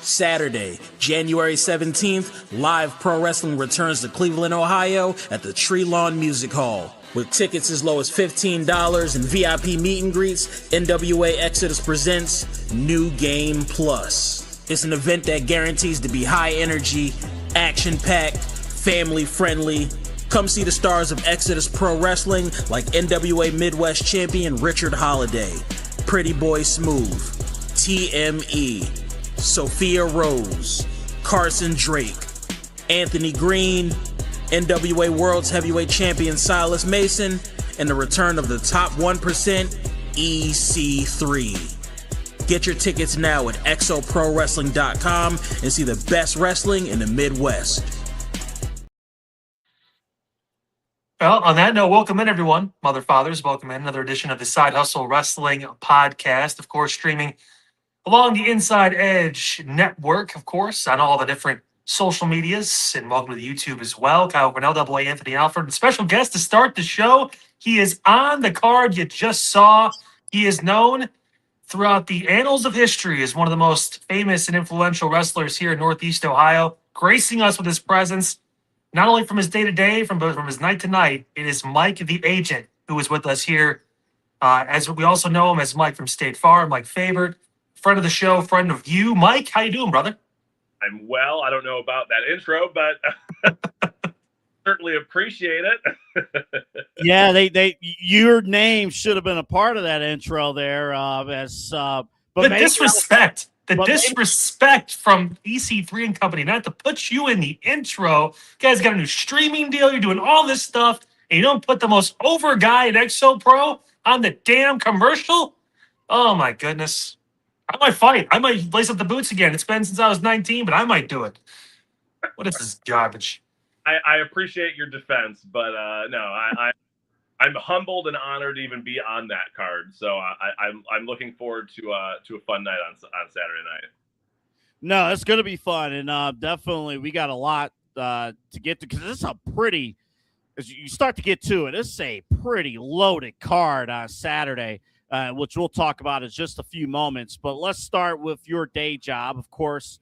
Saturday, January 17th, live pro wrestling returns to Cleveland, Ohio at the Treelawn Music Hall. With tickets as low as $15 and VIP meet and greets, NWA Exodus presents New Game Plus. It's an event that guarantees to be high energy, action-packed, family-friendly. Come see the stars of Exodus Pro Wrestling like NWA Midwest champion Richard Holiday, Pretty Boy Smooth, TME, Sophia Rose, Carson Drake, Anthony Green, NWA World's Heavyweight Champion Silas Mason, and the return of the top 1% EC3. Get your tickets now at exoprowrestling.com and see the best wrestling in the Midwest. Well, on that note, welcome in, everyone. Mother Fathers, welcome in another edition of the Side Hustle Wrestling Podcast. Of course, streaming along the Inside Edge network, of course, on all the different social medias, and welcome to the YouTube as well. Kyle Cornell, Double A, Anthony Alford, special guest to start the show. He is on the card you just saw. He is known throughout the annals of history as one of the most famous and influential wrestlers here in Northeast Ohio, gracing us with his presence, not only from his day-to-day, but from his night-to-night. It is Mike the Agent, who is with us here. As we also know him as Mike from State Farm, Mike Fabert, friend of the show, friend of you. Mike, how you doing, brother? I'm well. I don't know about that intro, but certainly appreciate it. Yeah, your name should have been a part of that intro there. But the disrespect. Disrespect from EC3 and company, not to put you in the intro. You guys got a new streaming deal. You're doing all this stuff, and you don't put the most over guy in Exo Pro on the damn commercial? Oh, my goodness. I might fight. I might lace up the boots again. It's been since I was 19, but I might do it. What is this garbage? I appreciate your defense, but no, I'm humbled and honored to even be on that card. So I'm looking forward to a fun night on Saturday night. No, it's going to be fun, and definitely we got a lot to get to, because it's a pretty, as you start to get to it, it's a pretty loaded card on Saturday, which we'll talk about in just a few moments. But let's start with your day job. Of course,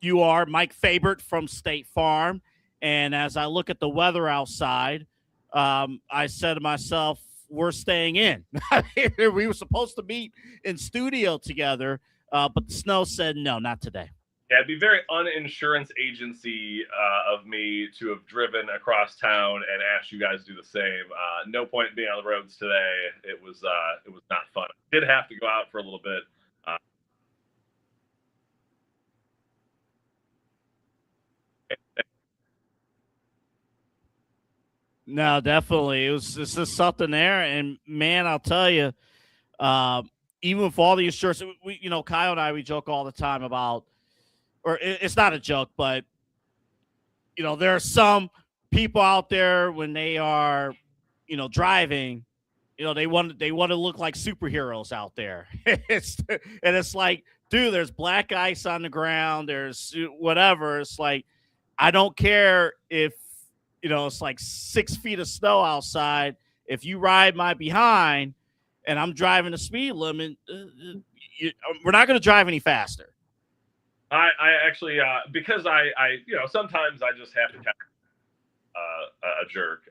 you are Mike Fabert from State Farm, and as I look at the weather outside, I said to myself, we're staying in. We were supposed to meet in studio together, but the snow said, no, not today. Yeah, it'd be very uninsurance agency of me to have driven across town and asked you guys to do the same. No point in being on the roads today. It was not fun. I did have to go out for a little bit. No, definitely. It's just something there. And, man, I'll tell you, even with all the insurance, Kyle and I, we joke all the time about, or it's not a joke, but, there are some people out there when they are, driving, they want to look like superheroes out there. It's like, dude, there's black ice on the ground. There's whatever. It's like, I don't care if, it's like 6 feet of snow outside. If you ride my behind and I'm driving the speed limit, we're not going to drive any faster. I actually, because I sometimes I just have to catch a jerk.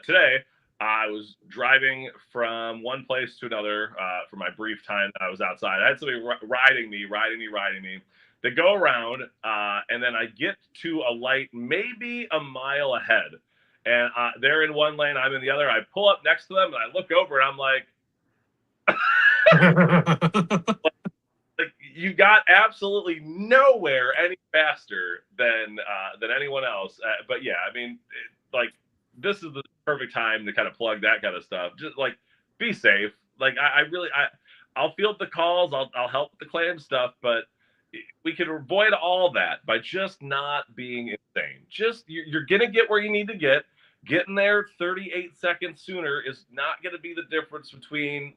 Today, I was driving from one place to another for my brief time that I was outside. I had somebody riding me. They go around, and then I get to a light maybe a mile ahead. And they're in one lane, I'm in the other. I pull up next to them, and I look over, and I'm like, you got absolutely nowhere any faster than anyone else. But, yeah, I mean, this is the perfect time to kind of plug that kind of stuff. Just, be safe. I'll field the calls. I'll help with the claim stuff, but we can avoid all that by just not being insane. Just you're going to get where you need to get. Getting there 38 seconds sooner is not going to be the difference between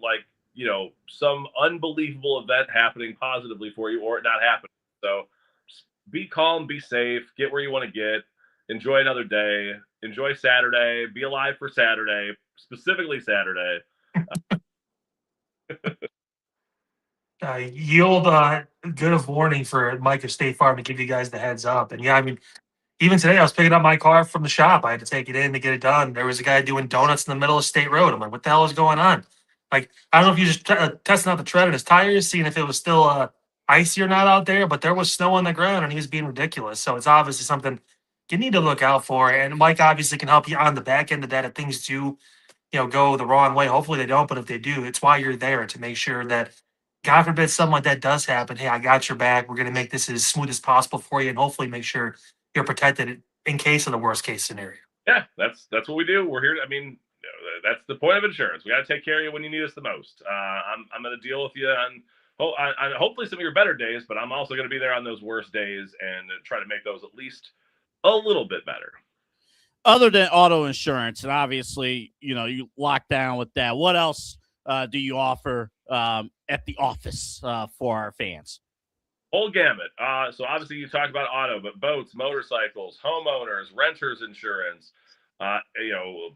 some unbelievable event happening positively for you or it not happening. So just be calm, be safe, get where you want to get, enjoy another day, enjoy Saturday, be alive for Saturday, specifically Saturday. yield good of warning for Mike of State Farm to give you guys the heads up. And yeah, I mean, even today, I was picking up my car from the shop. I had to take it in to get it done. There was a guy doing donuts in the middle of State Road. I'm like, what the hell is going on? Like, I don't know if you just testing out the tread on his tires, seeing if it was still icy or not out there, but there was snow on the ground and he was being ridiculous. So it's obviously something you need to look out for. And Mike obviously can help you on the back end of that if things do, go the wrong way. Hopefully they don't, but if they do, it's why you're there to make sure that, God forbid, something like that does happen. Hey, I got your back. We're going to make this as smooth as possible for you and hopefully make sure you're protected in case of the worst case snenario. Yeah, that's what we do. We're here. I mean, that's the point of insurance. We got to take care of you when you need us the most. I'm going to deal with you on hopefully some of your better days, but I'm also going to be there on those worst days and try to make those at least a little bit better. Other than auto insurance, and obviously, you lock down with that, what else do you offer at the office for our fans? Whole gamut. So obviously you talked about auto, but boats, motorcycles, homeowners, renters insurance,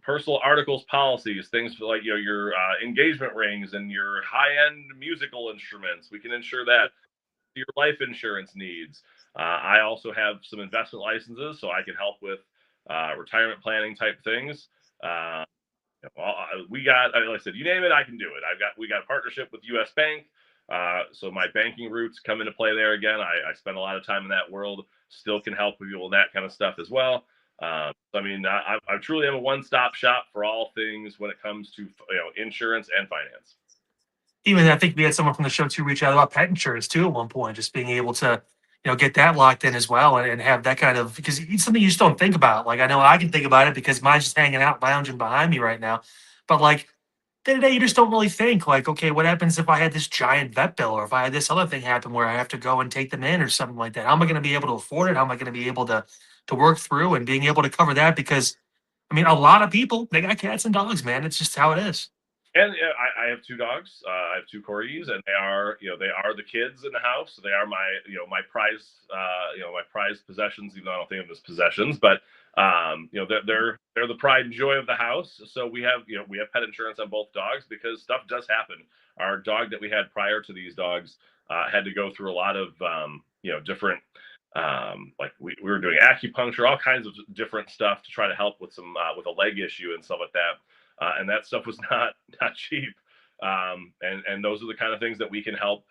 personal articles policies, things like your engagement rings and your high-end musical instruments. We can insure that. Your life insurance needs. I also have some investment licenses, so I can help with retirement planning type things. We got, like I said, you name it, I can do it. We got a partnership with U.S. Bank. So my banking roots come into play there again. I spend a lot of time in that world, still can help people with that kind of stuff as well. I mean, I truly am a one-stop shop for all things when it comes to insurance and finance. Even I think we had someone from the show too reach out about pet insurance too at one point, just being able to get that locked in as well and have that kind of, because it's something you just don't think about. Like, I know I can think about it because mine's just hanging out lounging behind me right now, but like day to day, you just don't really think like, okay, what happens if I had this giant vet bill or if I had this other thing happen where I have to go and take them in or something like that? How am I going to be able to afford it? How am I going to be able to work through and being able to cover that? Because I mean, a lot of people, they got cats and dogs, man. It's just how it is. And I have two dogs. I have two corgis, and they are the kids in the house. So they are my prize my prized possessions. Even though I don't think of them as possessions, but they're the pride and joy of the house. So we have pet insurance on both dogs because stuff does happen. Our dog that we had prior to these dogs had to go through a lot of different like we were doing acupuncture, all kinds of different stuff to try to help with some with a leg issue and stuff like that. And that stuff was not cheap. And those are the kind of things that we can help,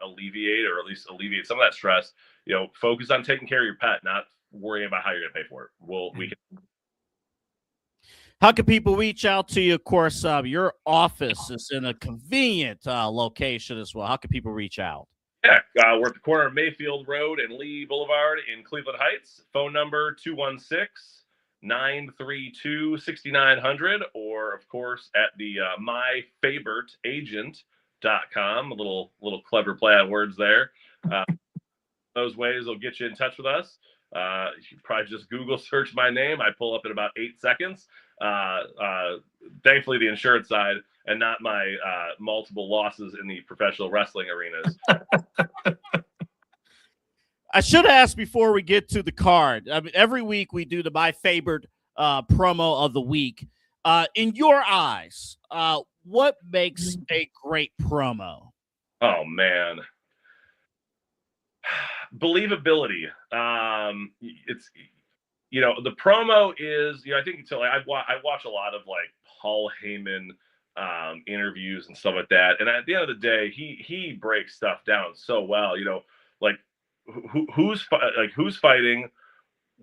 alleviate or at least alleviate some of that stress. Focus on taking care of your pet, not worrying about how you're going to pay for it. We can. How can people reach out to you? Of course, your office is in a convenient location as well. How can people reach out? Yeah, we're at the corner of Mayfield Road and Lee Boulevard in Cleveland Heights. Phone number 216-932-6900, or of course at the myfabertagent.com. A little clever play on words there. Those ways will get you in touch with us. You should probably just Google search my name. I pull up in about 8 seconds. Thankfully, the insurance side and not my multiple losses in the professional wrestling arenas. I should ask before we get to the card. I mean, every week we do the My Favorite promo of the week. In your eyes, what makes a great promo? Oh, man. Believability. It's the promo is I think so. I watch a lot of like Paul Heyman interviews and stuff like that, and at the end of the day, he breaks stuff down so well. Like who's fighting,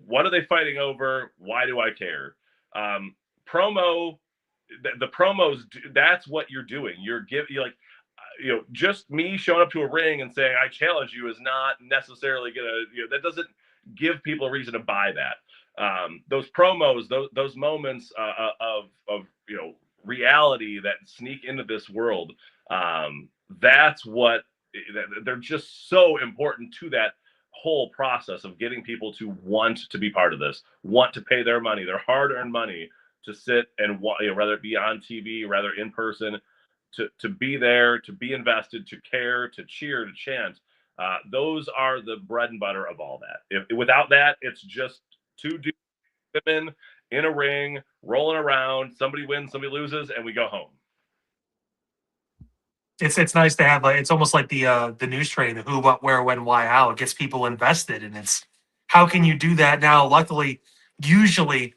what are they fighting over, why do I care? Promo, the promos, that's what you're doing. Just me showing up to a ring and saying I challenge you is not necessarily gonna, that doesn't give people a reason to buy that. Those promos, those moments of reality that sneak into this world, that's what they're just so important to that whole process of getting people to want to be part of this, want to pay their money, their hard-earned money, to sit and whether it be on TV, rather in person, to be there, to be invested, to care, to cheer, to chant. Those are the bread and butter of all that. Without that, it's just two dudes, women in a ring, rolling around. Somebody wins, somebody loses, and we go home. It's nice to have it's almost like the news train, the who, what, where, when, why, how. It gets people invested, and it's how can you do that now? Luckily, usually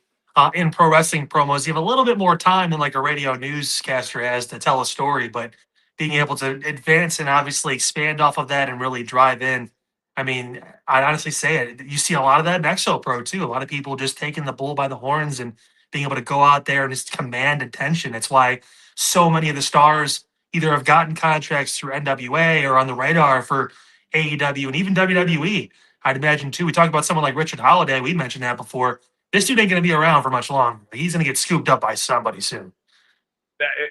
in pro wrestling promos, you have a little bit more time than like a radio newscaster has to tell a story, but being able to advance and obviously expand off of that and really drive in. I mean, I'd honestly say it. You see a lot of that in Exo Pro too. A lot of people just taking the bull by the horns and being able to go out there and just command attention. It's why so many of the stars either have gotten contracts through NWA or on the radar for AEW and even WWE. I'd imagine too. We talked about someone like Richard Holiday. We mentioned that before. This dude ain't going to be around for much longer. He's going to get scooped up by somebody soon.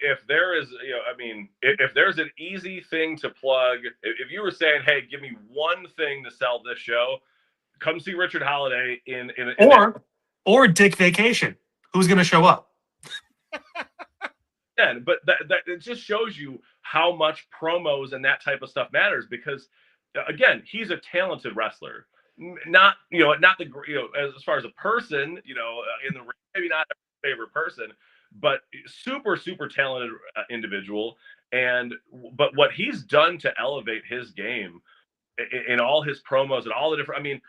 If there is, I mean, if there's an easy thing to plug, if you were saying, "Hey, give me one thing to sell this show," come see Richard Holiday in or Dick Vacation. Who's going to show up? Yeah, but that it just shows you how much promos and that type of stuff matters because, again, he's a talented wrestler. Not not the as far as a person, in the ring, maybe not every favorite person, but super talented individual. But what he's done to elevate his game in all his promos and all the different, I mean,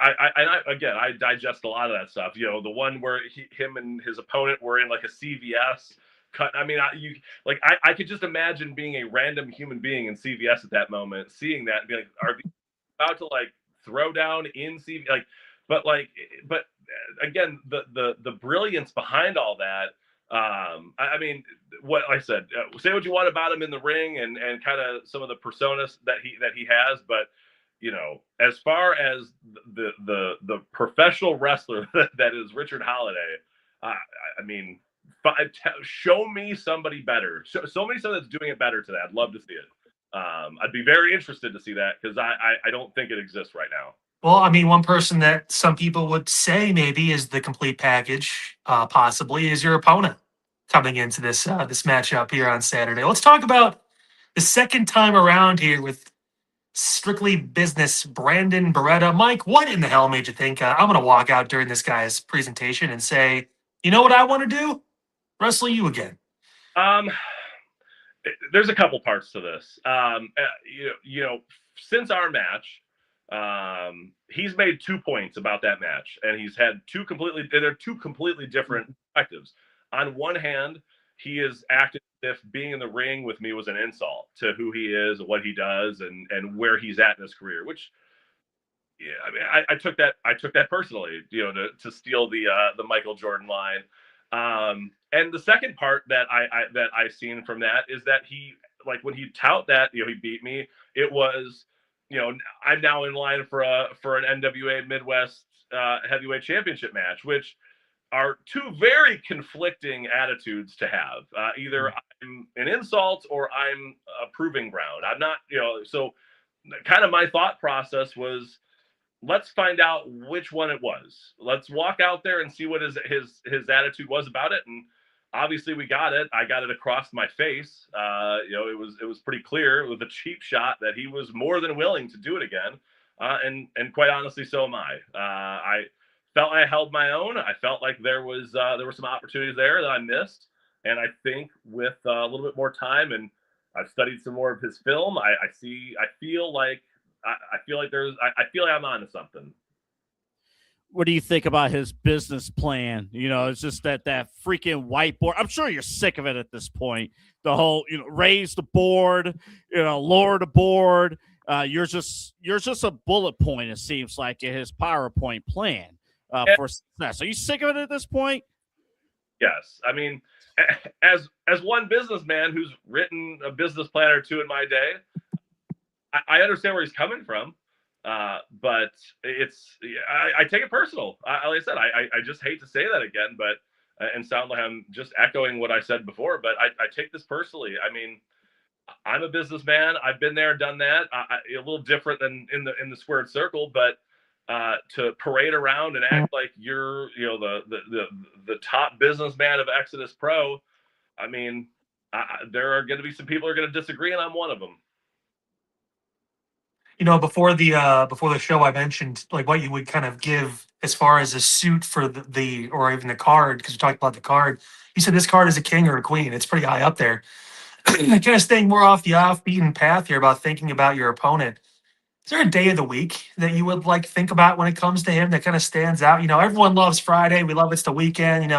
I digest a lot of that stuff. The one where him and his opponent were in like a CVS cut. I mean, I could just imagine being a random human being in CVS at that moment, seeing that and being like, are they about to like throw down in CVS? But again, the brilliance behind all that. I mean, what I said, say what you want about him in the ring and kind of some of the personas that he has, but as far as the professional wrestler that is Richard Holiday, I mean, show me somebody better. Show me somebody that's doing it better today. I'd love to see it. I'd be very interested to see that because I don't think it exists right now. Well, I mean, one person that some people would say maybe is the complete package, possibly, is your opponent coming into this this matchup here on Saturday. Let's talk about the second time around here with Strictly Business Brandon Beretta. Mike, what in the hell made you think I'm going to walk out during this guy's presentation and say, you know what I want to do? Wrestle you again. There's a couple parts to this. Since our match, he's made 2 points about that match, and he's had two completely different perspectives. On one hand, he has acted as if being in the ring with me was an insult to who he is, what he does, and where he's at in his career. Which, yeah, I mean, I took that personally, to steal the Michael Jordan line. And the second part that I've seen from that is that he, like, when he tout that, he beat me, it was, I'm now in line for an NWA Midwest heavyweight championship match, which are two very conflicting attitudes to have. Either I'm an insult or I'm a proving ground. I'm not, so kind of my thought process was, let's find out which one it was. Let's walk out there and see what his attitude was about it. And obviously we got it. I got it across my face. It was pretty clear with a cheap shot that he was more than willing to do it again. And quite honestly, so am I. I felt I held my own. I felt like there were some opportunities there that I missed. And I think with a little bit more time, and I've studied some more of his film, I feel like I'm onto something. What do you think about his business plan? It's just that freaking whiteboard. I'm sure you're sick of it at this point. The whole, raise the board, lower the board. You're just a bullet point, it seems like, in his PowerPoint plan for success. Are you sick of it at this point? Yes. I mean, as one businessman who's written a business plan or two in my day, I understand where he's coming from, but I take it personal. Like I said, I just hate to say that again, but and sound like I'm just echoing what I said before, but I take this personally. I mean, I'm a businessman. I've been there, done that. A little different than in the squared circle, but to parade around and act like you're the top businessman of Exodus Pro, I mean, there are going to be some people who are going to disagree, and I'm one of them. Before the show, I mentioned like what you would kind of give as far as a suit for the or even the card, because we talked about the card. You said this card is a king or a queen. It's pretty high up there. kind of staying more off the off-beaten path here about thinking about your opponent. Is there a day of the week that you would like think about when it comes to him that kind of stands out? Everyone loves Friday. We love it's the weekend.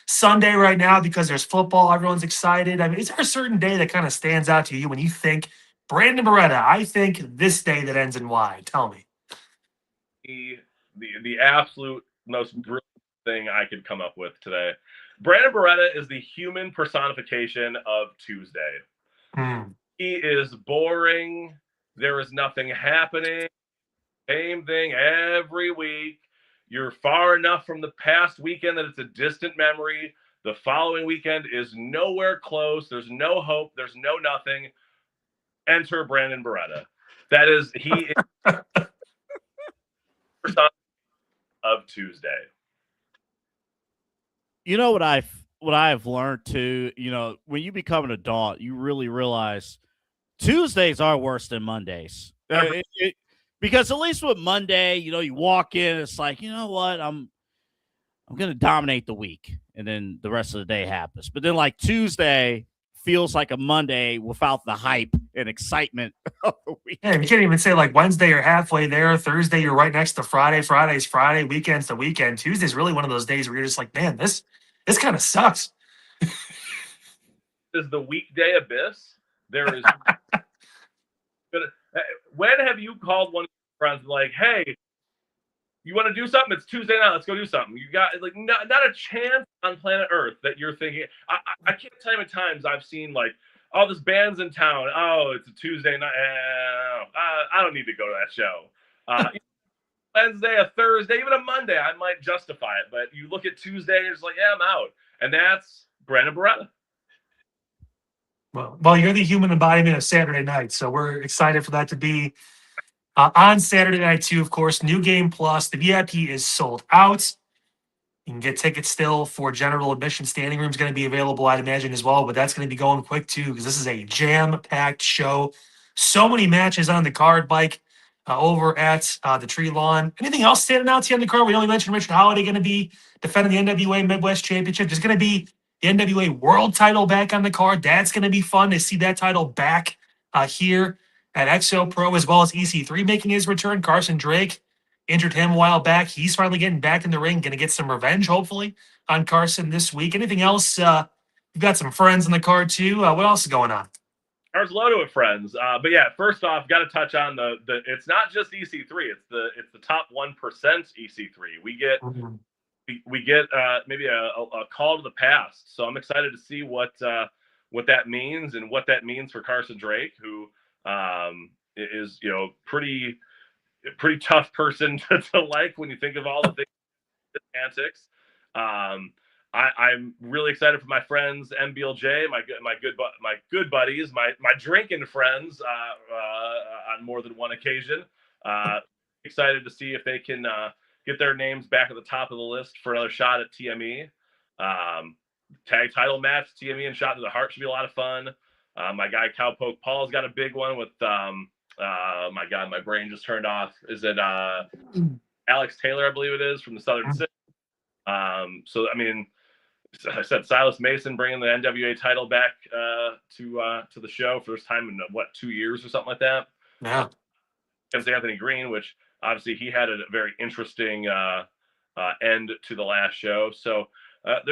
Sunday right now because there's football. Everyone's excited. I mean, is there a certain day that kind of stands out to you when you think Brandon Beretta? I think this day that ends in Y. Tell me. The absolute most brilliant thing I could come up with today. Brandon Beretta is the human personification of Tuesday. He is boring. There is nothing happening. Same thing every week. You're far enough from the past weekend that it's a distant memory. The following weekend is nowhere close. There's no hope. There's no nothing. Enter Brandon Beretta. He is of Tuesday. You know what I've learned too, when you become an adult, you really realize Tuesdays are worse than Mondays. Because at least with Monday, you walk in, it's like, you know what, I'm going to dominate the week, and then the rest of the day happens. But then like Tuesday feels like a Monday without the hype and excitement of the week. Yeah, you can't even say like Wednesday you're halfway there, Thursday you're right next to Friday, Friday's Friday, weekend's the weekend. Tuesday's really one of those days where you're just like, man, this kind of sucks. Is the weekday abyss. There is. When have you called one of your friends like, hey, you want to do something? It's Tuesday night. Let's go do something. You got like not a chance on planet Earth that you're thinking. I can't tell you how many times I've seen like, oh, this band's in town. Oh, it's a Tuesday night. I don't need to go to that show. Wednesday, a Thursday, even a Monday, I might justify it. But you look at Tuesday and you're just like, yeah, I'm out. And that's Brandon Beretta. Well, you're the human embodiment of Saturday night, so we're excited for that to be on Saturday night too. Of course, New Game Plus. The VIP is sold out. You can get tickets still for general admission. Standing room is going to be available, I'd imagine, as well, but that's going to be going quick too because this is a jam-packed show. So many matches on the card, Mike, over at the Treelawn. Anything else standing out to you on the card? We only mentioned Richard Holiday going to be defending the NWA Midwest Championship. There's going to be the NWA World title back on the card. That's going to be fun to see that title back here at XO Pro, as well as EC3 making his return. Carson Drake injured him a while back. He's finally getting back in the ring, going to get some revenge, hopefully, on Carson this week. Anything else? You've got some friends on the card, too. What else is going on? Card's loaded with friends. But yeah, first off, got to touch on the it's not just EC3. It's the top 1% EC3. We get maybe a call to the past. So I'm excited to see what that means and what that means for Carson Drake, who is pretty tough person to like when you think of all the things, antics. I'm really excited for my friends MBLJ, my good buddies, my drinking friends on more than one occasion. Excited to see if they can get their names back at the top of the list for another shot at TME. Tag title match, TME and Shot to the Heart should be a lot of fun. My guy Cowpoke Paul's got a big one with my God, my brain just turned off. Is it Alex Taylor, I believe it is, from the Southern City. So I mean, I said Silas Mason bringing the NWA title back to the show for this time in 2 years or something like that. Yeah. Against Anthony Green, which obviously he had a very interesting end to the last show. So I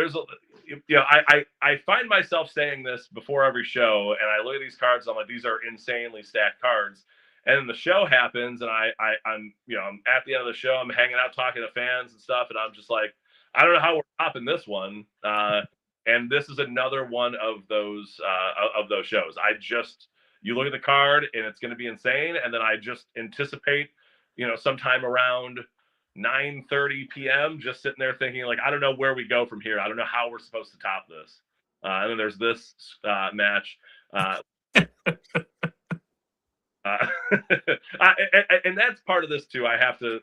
find myself saying this before every show, and I look at these cards, and I'm like, these are insanely stacked cards. And then the show happens, and I'm at the end of the show, I'm hanging out talking to fans and stuff, and I'm just like, I don't know how we're topping this one. And this is another one of those shows. You look at the card and it's going to be insane. And then I just anticipate, sometime around 9:30 p.m., just sitting there thinking like, I don't know where we go from here. I don't know how we're supposed to top this. And then there's this match. And that's part of this too. I got to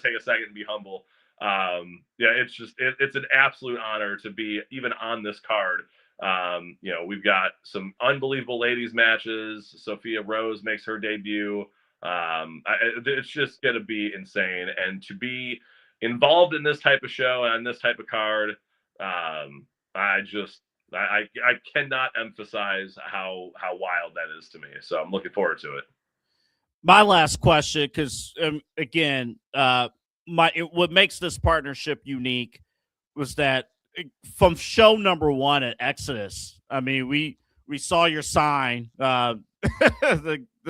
take a second and be humble. It's an absolute honor to be even on this card. We've got some unbelievable ladies matches. Sophia Rose makes her debut. It's just going to be insane. And to be involved in this type of show and this type of card, I cannot emphasize how wild that is to me. So I'm looking forward to it. My last question, because again, what makes this partnership unique was that from show number one at Exodus, I mean, we saw your sign, the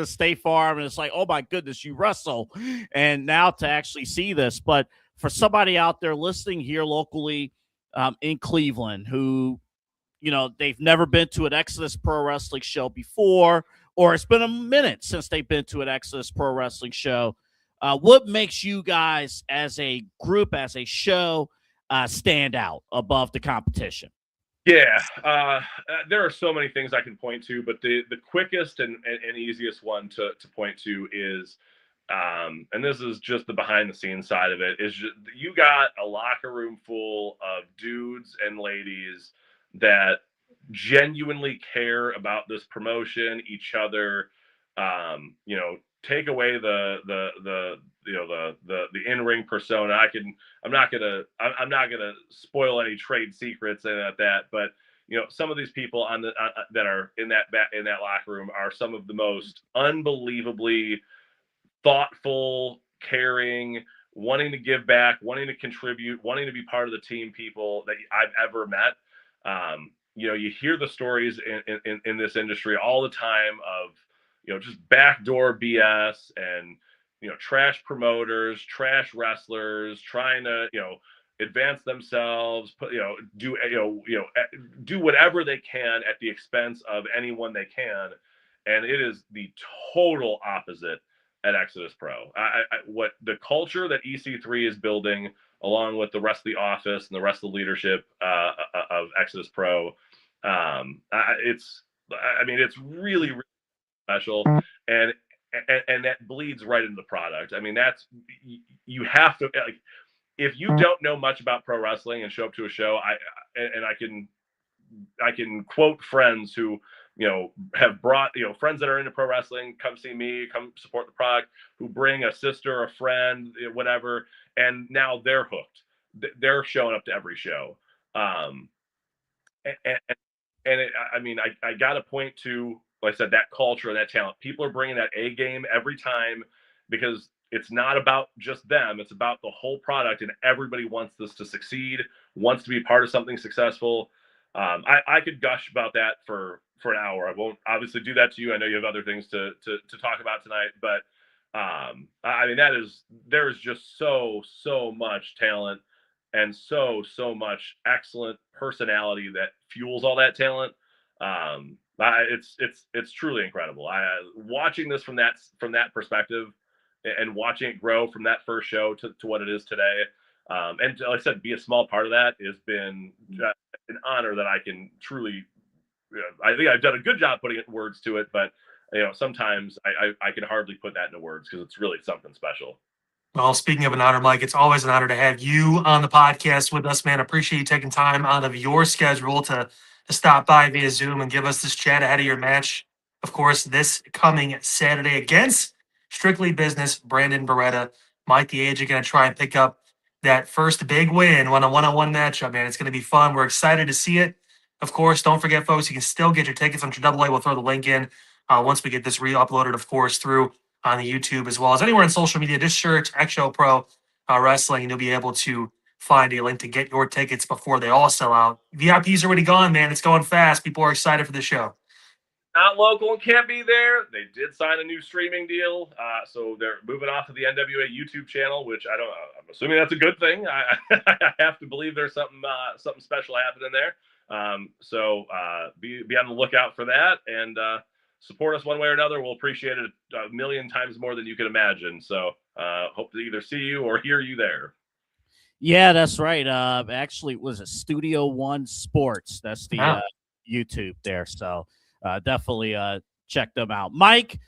State Farm, and it's like, oh my goodness, you wrestle, and now to actually see this. But for somebody out there listening here locally in Cleveland who, they've never been to an Exodus Pro Wrestling show before, or it's been a minute since they've been to an Exodus Pro Wrestling show, what makes you guys as a group, as a show, stand out above the competition? Yeah, there are so many things I can point to, but the quickest and easiest one to point to is, and this is just the behind the scenes side of it, is just, you got a locker room full of dudes and ladies that genuinely care about this promotion, each other. Take away the in-ring persona. I'm not gonna spoil any trade secrets and that, but some of these people that are in that locker room are some of the most unbelievably thoughtful, caring, wanting to give back, wanting to contribute, wanting to be part of the team people that I've ever met. You hear the stories in this industry all the time of, just backdoor BS and, trash promoters, trash wrestlers trying to, advance themselves, do whatever they can at the expense of anyone they can. And it is the total opposite at Exodus Pro. What the culture that EC3 is building, along with the rest of the office and the rest of the leadership of Exodus Pro, it's really, really special, and that bleeds right into the product. I mean, you have to, like, if you don't know much about pro wrestling and show up to a show, I can quote friends who have brought friends that are into pro wrestling, come see me, come support the product, who bring a sister, a friend, whatever, and now they're hooked. They're showing up to every show. I got to point to, like I said, that culture and that talent. People are bringing that A game every time, because it's not about just them. It's about the whole product, and everybody wants this to succeed, wants to be part of something successful. I could gush about that for an hour. I won't obviously do that to you. I know you have other things to talk about tonight, but there's just so much talent and so much excellent personality that fuels all that talent. It's truly incredible. Watching this from that perspective, and watching it grow from that first show to what it is today. And like I said, be a small part of that has been an honor that I can truly, I think I've done a good job putting words to it, but sometimes I can hardly put that into words, because it's really something special. Well, speaking of an honor, Mike, it's always an honor to have you on the podcast with us, man. Appreciate you taking time out of your schedule to stop by via Zoom and give us this chat ahead of your match. Of course, this coming Saturday against Strictly Business, Brandon Beretta. Mike the Age are going to try and pick up that first big win on a one-on-one matchup, man. It's going to be fun. We're excited to see it. Of course, don't forget, folks, you can still get your tickets on AAA. We'll throw the link in once we get this re-uploaded, of course, through on the YouTube, as well as anywhere on social media. Just search XO Pro Wrestling, and you'll be able to find a link to get your tickets before they all sell out. VIP's already gone, man. It's going fast. People are excited for the show. Not local and can't be there. They did sign a new streaming deal, so they're moving off of the NWA YouTube channel, which I'm assuming that's a good thing. I have to believe there's something special happening there. So be on the lookout for that, and support us one way or another. We'll appreciate it a million times more than you can imagine. So hope to either see you or hear you there. Yeah, that's right. Actually, it was a Studio One Sports. That's the YouTube there. So definitely check them out. Mike,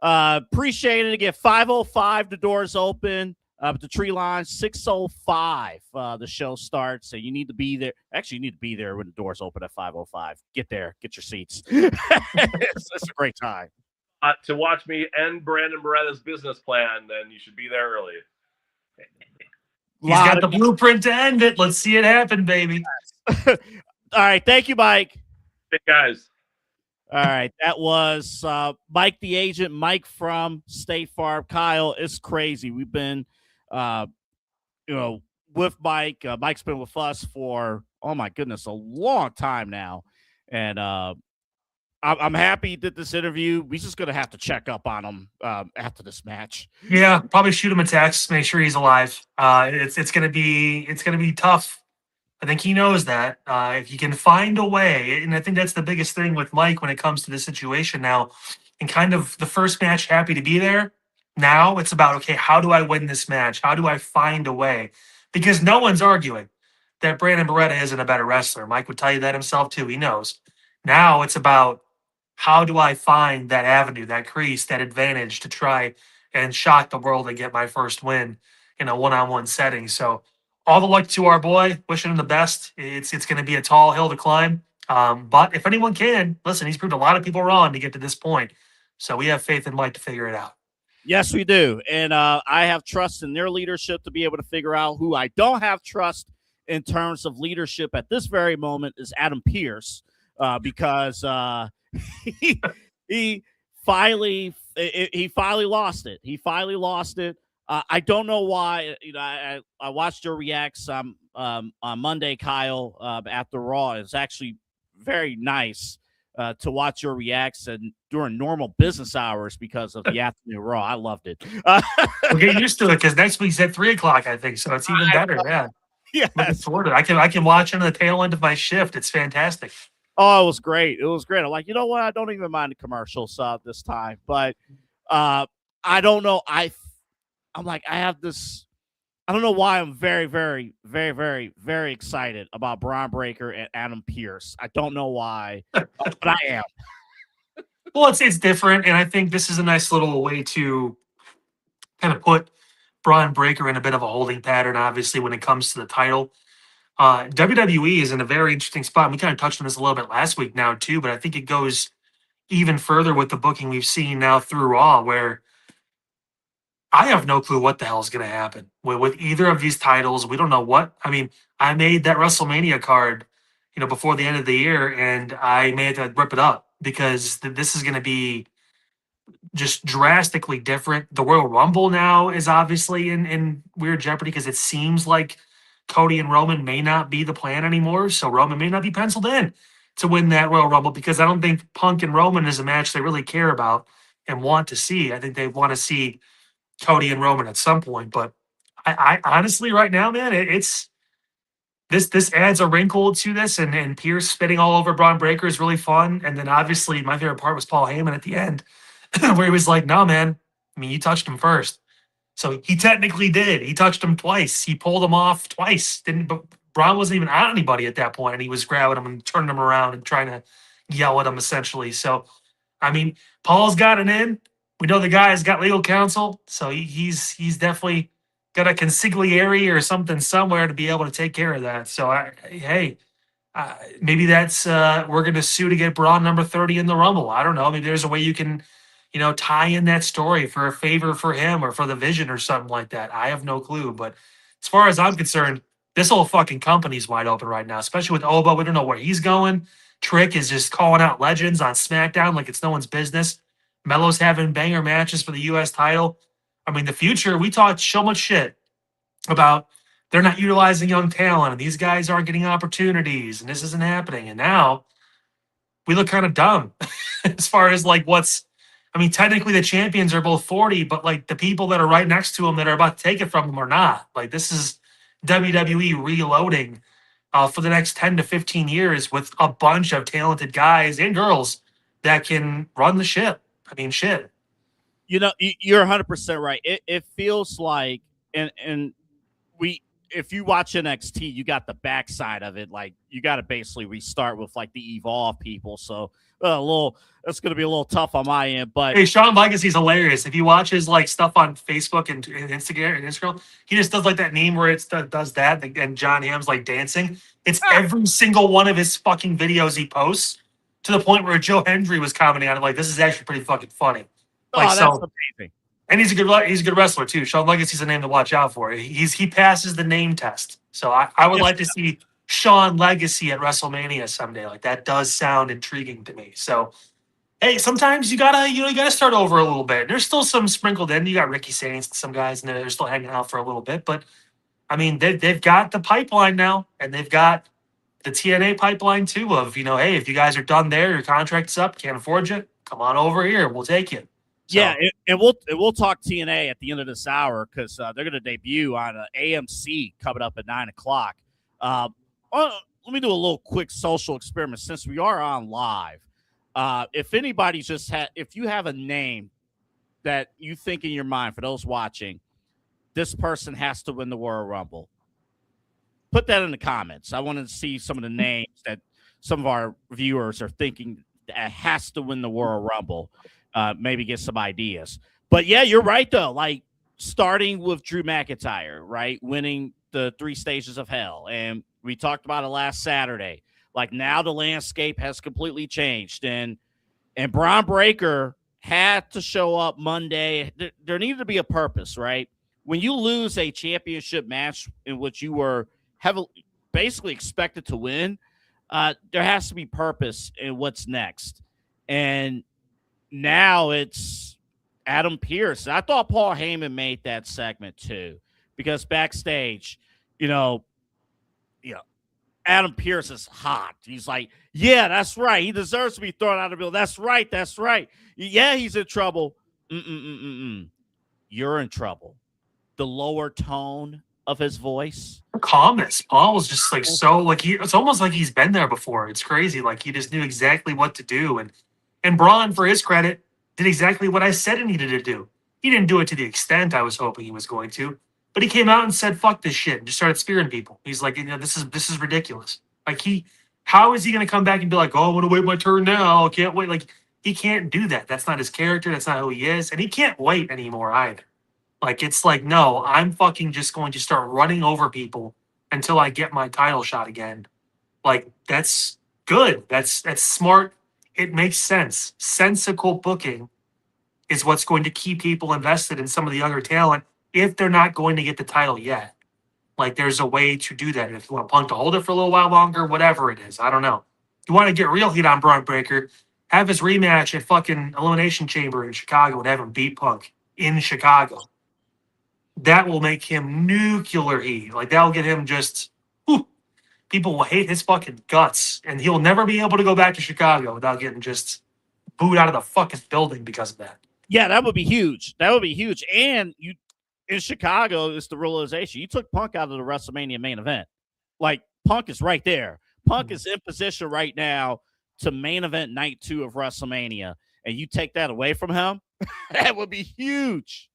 appreciate it. Again, 5:05, the doors open. The Treelawn, 6:05, the show starts. So you need to be there. Actually, you need to be there when the doors open at 5:05. Get there. Get your seats. It's a great time. To watch me end Brandon Beretta's business plan, then you should be there early. He's got the blueprint to end it. Let's see it happen, baby. All right. Thank you, Mike. Hey, guys. All right. That was Mike the agent, Mike from State Farm. Kyle, it's crazy. We've been, with Mike. Mike's been with us for, oh, my goodness, a long time now. And I'm happy he did this interview. We're just going to have to check up on him after this match. Yeah, probably shoot him a text, make sure he's alive. It's gonna be tough. I think he knows that. If he can find a way, and I think that's the biggest thing with Mike when it comes to this situation now, and kind of the first match, happy to be there. Now it's about, okay, how do I win this match? How do I find a way? Because no one's arguing that Brandon Beretta isn't a better wrestler. Mike would tell you that himself too. He knows. Now it's about, how do I find that avenue, that crease, that advantage to try and shock the world and get my first win in a one-on-one setting? So all the luck to our boy. Wishing him the best. It's going to be a tall hill to climb. But if anyone can, listen, he's proved a lot of people wrong to get to this point. So we have faith in Mike to figure it out. Yes, we do. And I have trust in their leadership to be able to figure out. Who I don't have trust in terms of leadership at this very moment is Adam Pearce, because he finally lost it. He finally lost it. I don't know why. I watched your reacts on Monday, Kyle, after Raw. It's actually very nice to watch your reacts and during normal business hours because of the afternoon Raw. I loved it. We'll get used to it because next week's at 3:00, I think. So it's even better. Yeah. Yes. I can watch on the tail end of my shift. It's fantastic. Oh, it was great. It was great. I'm like, you know what? I don't even mind the commercials this time. But I don't know. I'm like, I have this. I don't know why I'm very, very, very, very, very excited about Bron Breakker and Adam Pearce. I don't know why, but I am. Well, it's different, and I think this is a nice little way to kind of put Bron Breakker in a bit of a holding pattern, obviously, when it comes to the title. WWE is in a very interesting spot. We kind of touched on this a little bit last week now, too, but I think it goes even further with the booking we've seen now through Raw, where I have no clue what the hell is going to happen with either of these titles. We don't know what. I mean, I made that WrestleMania card, before the end of the year, and I may have to rip it up because this is going to be just drastically different. The Royal Rumble now is obviously in weird jeopardy because it seems like Cody and Roman may not be the plan anymore. So Roman may not be penciled in to win that Royal Rumble because I don't think Punk and Roman is a match they really care about and want to see. I think they want to see Cody and Roman at some point. But I honestly, right now, man, it's this adds a wrinkle to this, and Pearce spitting all over Bron Breakker is really fun. And then obviously my favorite part was Paul Heyman at the end, where he was like, "No, man, I mean, you touched him first." So he technically did. He touched him twice. He pulled him off twice. But Bron wasn't even on anybody at that point, and he was grabbing him and turning him around and trying to yell at him essentially. So, I mean, Paul's got an in. We know the guy's got legal counsel, so he's definitely got a consigliere or something somewhere to be able to take care of that. So, maybe that's we're going to sue to get Braun number 30 in the Rumble. I don't know. Maybe there's a way you can, tie in that story for a favor for him or for the Vision or something like that. I have no clue. But as far as I'm concerned, this whole fucking company's wide open right now, especially with Oba. We don't know where he's going. Trick is just calling out legends on SmackDown like it's no one's business. Melo's having banger matches for the U.S. title. I mean, the future, we talked so much shit about they're not utilizing young talent and these guys aren't getting opportunities and this isn't happening. And now we look kind of dumb as far as technically the champions are both 40, but like the people that are right next to them that are about to take it from them are not. Like this is WWE reloading for the next 10 to 15 years with a bunch of talented guys and girls that can run the ship. I mean, shit. You're 100% right. It feels like, and if you watch NXT, you got the backside of it. Like you got to basically restart with like the Evolve people. So that's going to be a little tough on my end. But hey, Shawn Legacy's hilarious. If you watch his like stuff on Facebook and Instagram, he just does like that meme where it does that, and John Hamm's like dancing. It's every single one of his fucking videos he posts. To the point where Joe Hendry was commenting on it, like, this is actually pretty fucking funny. That's amazing. And he's a good wrestler too. Shawn Legacy's a name to watch out for. He passes the name test. So I would like to see Shawn legacy at WrestleMania someday. Like that does sound intriguing to me. So hey, sometimes you gotta start over a little bit. There's still some sprinkled in. You got Ricky Saints and some guys, and they're still hanging out for a little bit. But I mean, they've got the pipeline now, and they've got the TNA pipeline too. Of hey, if you guys are done there, your contract's up, can't afford you, come on over here, we'll take you. So, yeah, and we'll talk TNA at the end of this hour because they're going to debut on AMC coming up at 9:00. Let me do a little quick social experiment since we are on live. If anybody's if you have a name that you think in your mind for those watching, this person has to win the Royal Rumble. Put that in the comments. I want to see some of the names that some of our viewers are thinking that has to win the Royal Rumble. Maybe get some ideas. But yeah, you're right though. Like starting with Drew McIntyre, right? Winning the 3 stages of hell. And we talked about it last Saturday. Like now the landscape has completely changed. And Bron Breakker had to show up Monday. There needed to be a purpose, right? When you lose a championship match in which you were basically expected to win, there has to be purpose in what's next. And now it's Adam Pearce. I thought Paul Heyman made that segment too, because backstage, Adam Pearce is hot. He's like, yeah, that's right. He deserves to be thrown out of the building. That's right. That's right. Yeah, he's in trouble. You're in trouble. The lower tone of his voice. Calmness. Paul was just like it's almost like he's been there before. It's crazy. Like he just knew exactly what to do. And Bron, for his credit, did exactly what I said he needed to do. He didn't do it to the extent I was hoping he was going to, but he came out and said, fuck this shit, and just started spearing people. He's like, this is ridiculous. Like how is he going to come back and be like, oh, I want to wait my turn now. I can't wait. Like he can't do that. That's not his character. That's not who he is. And he can't wait anymore either. Like, it's like, no, I'm fucking just going to start running over people until I get my title shot again. Like, that's good. That's smart. It makes sense. Sensical booking is what's going to keep people invested in some of the younger talent if they're not going to get the title yet. Like, there's a way to do that. If you want Punk to hold it for a little while longer, whatever it is, I don't know. If you want to get real heat on Bron Breakker, have his rematch at fucking Elimination Chamber in Chicago and have him beat Punk in Chicago. That will make him nuclear heat. Like, that'll get him just, people will hate his fucking guts. And he'll never be able to go back to Chicago without getting just booed out of the fucking building because of that. Yeah, that would be huge. That would be huge. And in Chicago, it's the realization. You took Punk out of the WrestleMania main event. Like, Punk is right there. Punk is in position right now to main event night 2 of WrestleMania. And you take that away from him, that would be huge.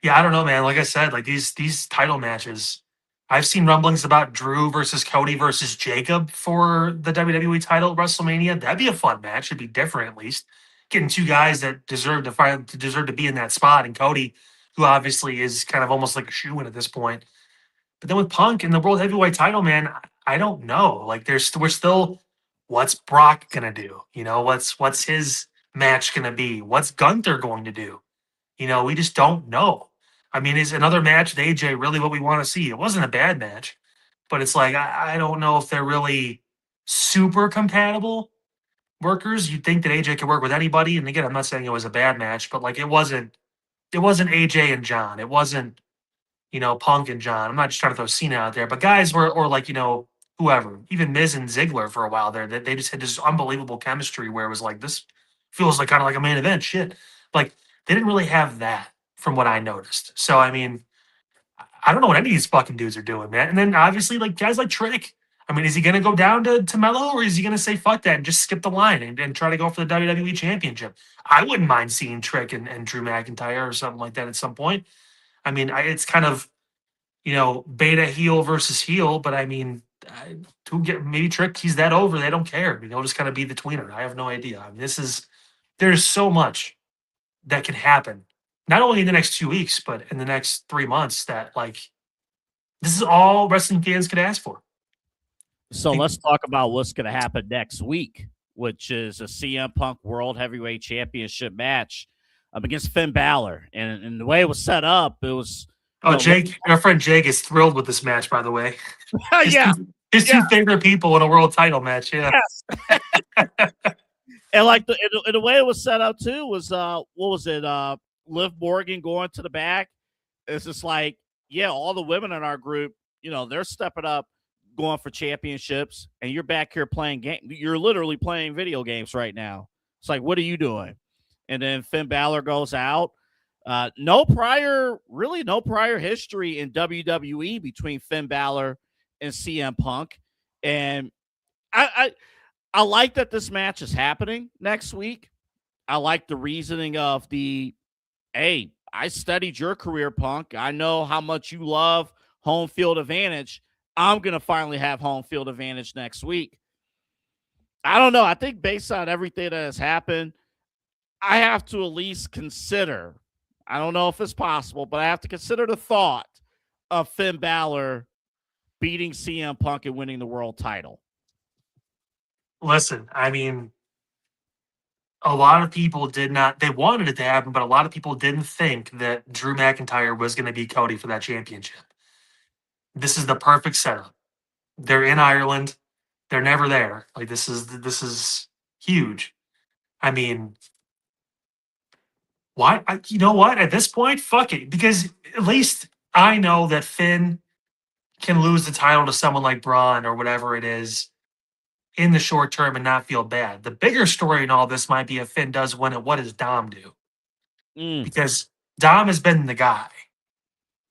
Yeah, I don't know, man. Like I said, like these title matches, I've seen rumblings about Drew versus Cody versus Jacob for the WWE title at WrestleMania. That'd be a fun match. It'd be different, at least. Getting 2 guys that deserve to be in that spot, and Cody, who obviously is kind of almost like a shoo-in at this point. But then with Punk and the World Heavyweight title, man, I don't know. Like, we're still, what's Brock gonna do? What's his match gonna be? What's Gunther going to do? We just don't know. I mean, is another match with AJ really what we want to see? It wasn't a bad match, but it's like, I don't know if they're really super compatible workers. You'd think that AJ could work with anybody. And again, I'm not saying it was a bad match, but like, it wasn't AJ and John. It wasn't, Punk and John. I'm not just trying to throw Cena out there, but guys or like, whoever, even Miz and Ziggler for a while there, that they just had this unbelievable chemistry where it was like, this feels like kind of like a main event shit. Like, they didn't really have that from what I noticed. So, I mean, I don't know what any of these fucking dudes are doing, man. And then obviously, like, guys like Trick. I mean, is he going to go down to Melo, or is he going to say fuck that and just skip the line and try to go for the WWE Championship? I wouldn't mind seeing Trick and Drew McIntyre or something like that at some point. I mean, it's kind of, beta heel versus heel, but I mean, maybe Trick, he's that over. They don't care. He'll just kind of be the tweener. I have no idea. I mean, there's so much that can happen. Not only in the next 2 weeks, but in the next 3 months, that like, this is all wrestling fans could ask for. So let's talk about what's going to happen next week, which is a CM Punk World Heavyweight Championship match against Finn Balor. And the way it was set up, it was Oh, Jake, our friend Jake is thrilled with this match, by the way. His two favorite people in a world title match. Yeah. Yes. And like the way it was set up too was what was it? Liv Morgan going to the back. It's just like, yeah, all the women in our group, they're stepping up, going for championships, and you're back here playing game. You're literally playing video games right now. It's like, what are you doing? And then Finn Balor goes out. No prior history in WWE between Finn Balor and CM Punk. And I like that this match is happening next week. I like the reasoning of hey, I studied your career, Punk. I know how much you love home field advantage. I'm going to finally have home field advantage next week. I don't know. I think based on everything that has happened, I have to at least consider, I don't know if it's possible, but I have to consider the thought of Finn Balor beating CM Punk and winning the world title. Listen, I mean, a lot of people they wanted it to happen, but a lot of people didn't think that Drew McIntyre was going to beat Cody for that championship. This is the perfect setup. They're in Ireland. They're never there. Like, this is huge. I mean, why? You know what? At this point, fuck it. Because at least I know that Finn can lose the title to someone like Bron or whatever it is in the short term and not feel bad. The bigger story in all this might be if Finn does win it, what does Dom do? Because Dom has been the guy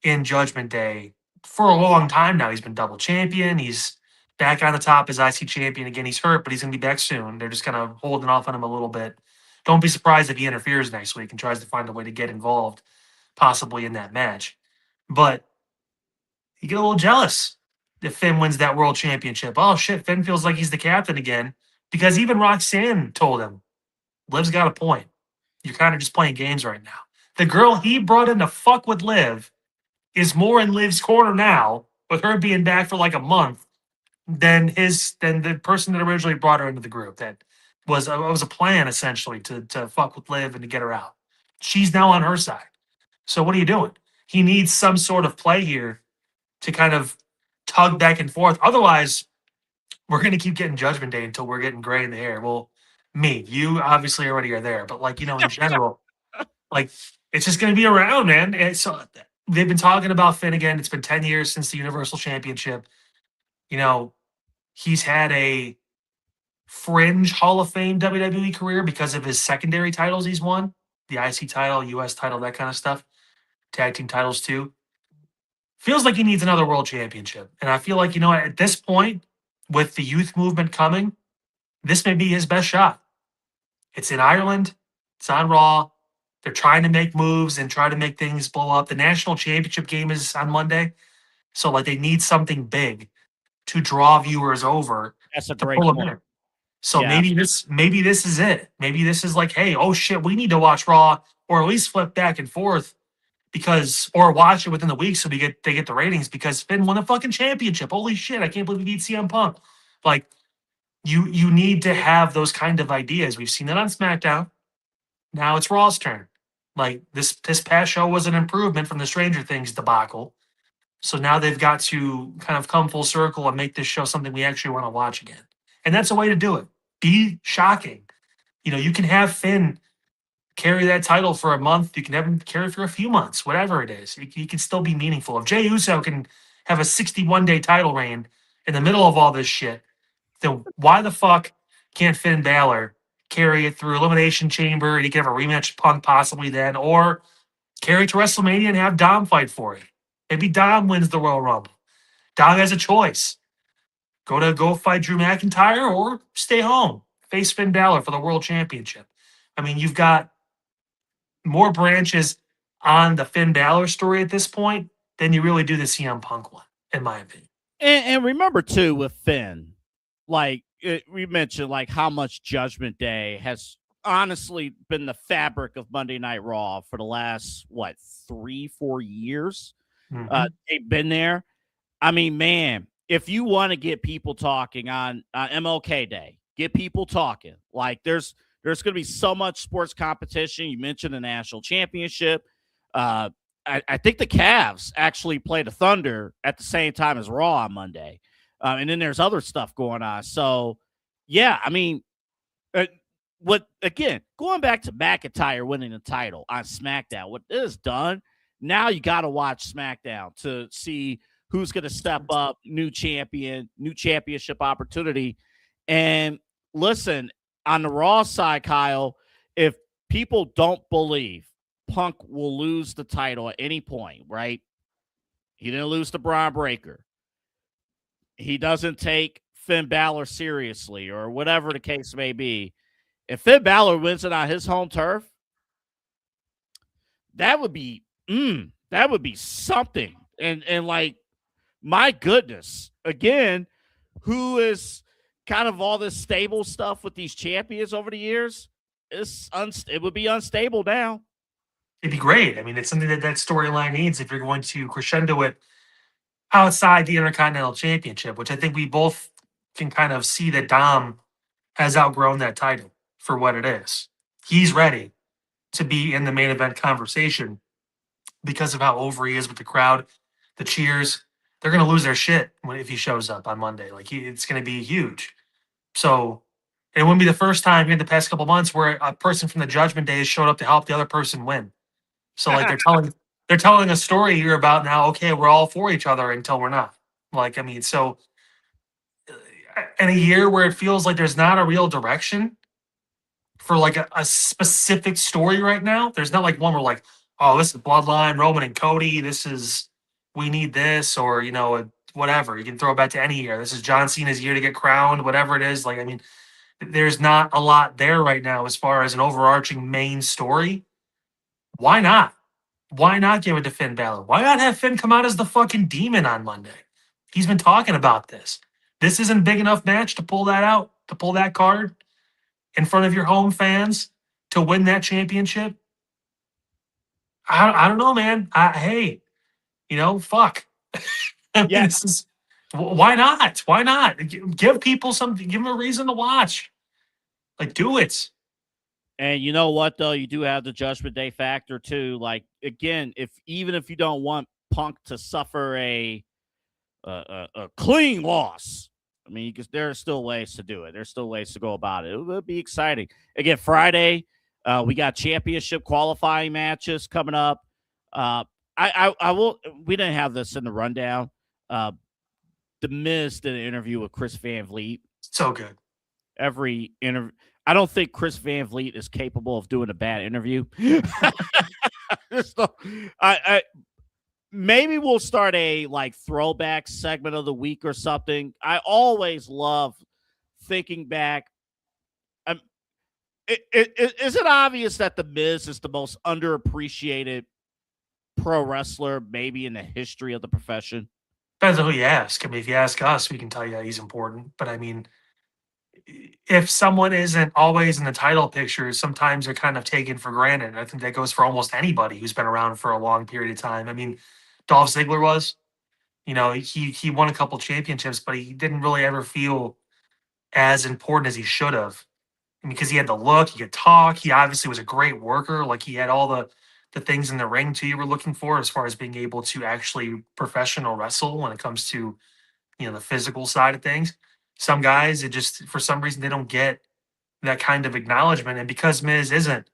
in Judgment Day for a long time now. He's been double champion. He's back on the top as IC champion again. He's hurt, but he's going to be back soon. They're just kind of holding off on him a little bit. Don't be surprised if he interferes next week and tries to find a way to get involved, possibly in that match. But you get a little jealous if Finn wins that world championship. Oh, shit, Finn feels like he's the captain again. Because even Roxanne told him, Liv's got a point. You're kind of just playing games right now. The girl he brought in to fuck with Liv is more in Liv's corner now, with her being back for like a month, than the person that originally brought her into the group. That was a plan, essentially, to fuck with Liv and to get her out. She's now on her side. So what are you doing? He needs some sort of play here to kind of tug back and forth. Otherwise, we're going to keep getting Judgment Day until we're getting gray in the hair. Well, you obviously already are there, but in general, it's just going to be around, man. And so they've been talking about Finn again. It's been 10 years since the Universal Championship. He's had a fringe Hall of Fame WWE career because of his secondary titles he's won, the IC title, US title, that kind of stuff, tag team titles too. Feels like he needs another world championship. And I feel like, at this point, with the youth movement coming, this may be his best shot. It's in Ireland. It's on Raw. They're trying to make moves and try to make things blow up. The national championship game is on Monday. So, they need something big to draw viewers over. That's a great point. So maybe this is it. Maybe this is like, hey, oh shit, we need to watch Raw or at least flip back and forth or watch it within the week so they get the ratings because Finn won a fucking championship. Holy shit, I can't believe he beat CM Punk. You need to have those kind of ideas. We've seen it on SmackDown. Now it's Raw's turn. This past show was an improvement from the Stranger Things debacle. So now they've got to kind of come full circle and make this show something we actually want to watch again. And that's a way to do it. Be shocking. You can have Finn carry that title for a month. You can have him carry for a few months, whatever it is. He can still be meaningful. If Jey Uso can have a 61-day title reign in the middle of all this shit, then why the fuck can't Finn Balor carry it through Elimination Chamber and he can have a rematch with Punk possibly then, or carry it to WrestleMania and have Dom fight for it? Maybe Dom wins the Royal Rumble. Dom has a choice. Go fight Drew McIntyre or stay home. Face Finn Balor for the World Championship. I mean, you've got more branches on the Finn Balor story at this point than you really do the CM Punk one, in my opinion. And remember, too, with Finn, we mentioned, how much Judgment Day has honestly been the fabric of Monday Night Raw for the last, 3-4 years? Mm-hmm. They've been there. I mean, man, if you want to get people talking on MLK Day, get people talking. There's going to be so much sports competition. You mentioned the national championship. I think the Cavs actually play the Thunder at the same time as Raw on Monday. And then there's other stuff going on. So, yeah, I mean, going back to McIntyre winning the title on SmackDown, what it has done, now you got to watch SmackDown to see who's going to step up, new champion, new championship opportunity. And listen, on the Raw side, Kyle, if people don't believe Punk will lose the title at any point, right? He didn't lose to Bron Breakker. He doesn't take Finn Balor seriously or whatever the case may be. If Finn Balor wins it on his home turf, that would be something. And like, my goodness, again, who is kind of all this stable stuff with these champions over the years? It would be unstable now. It'd be great. I mean, it's something that storyline needs if you're going to crescendo it outside the Intercontinental Championship, which I think we both can kind of see that Dom has outgrown that title for what it is. He's ready to be in the main event conversation because of how over he is with the crowd, the cheers. They're going to lose their shit if he shows up on Monday. Like, it's going to be huge. So it wouldn't be the first time in the past couple months where a person from the Judgment Day has showed up to help the other person win. So like they're telling a story here about now, okay, we're all for each other until we're not. Like, I mean, so in a year where it feels like there's not a real direction for like a specific story right now, there's not like one where like, oh, this is Bloodline, Roman and Cody, we need this, or, whatever. You can throw it back to any year. This is John Cena's year to get crowned, whatever it is. Like, I mean, there's not a lot there right now as far as an overarching main story. Why not? Why not give it to Finn Balor? Why not have Finn come out as the fucking demon on Monday? He's been talking about this. This isn't a big enough match to pull that out, to pull that card in front of your home fans to win that championship. I don't know, man. Hey, fuck. I mean, why not? Why not? Give people something, give them a reason to watch. Like, do it. And you know what, though? You do have the Judgment Day factor, too. Like, again, even if you don't want Punk to suffer a clean loss, I mean, because there are still ways to do it. There's still ways to go about it. It will be exciting. Again, Friday, we got championship qualifying matches coming up. I will. We didn't have this in the rundown. The Miz did an interview with Chris Van Vliet. So good. Every interview. I don't think Chris Van Vliet is capable of doing a bad interview. Maybe we'll start a like throwback segment of the week or something. I always love thinking back. Is it obvious that The Miz is the most underappreciated pro wrestler maybe in the history of the profession? Depends on who you ask. I mean, if you ask us, we can tell you that he's important. But I mean, if someone isn't always in the title picture, sometimes they're kind of taken for granted. I think that goes for almost anybody who's been around for a long period of time. I mean, Dolph Ziggler was, he won a couple championships, but he didn't really ever feel as important as he should have. I mean, because he had the look, he could talk. He obviously was a great worker. Like, he had all the things in the ring too you were looking for as far as being able to actually professional wrestle when it comes to, the physical side of things. Some guys, it just, for some reason, they don't get that kind of acknowledgement. And because Miz isn't,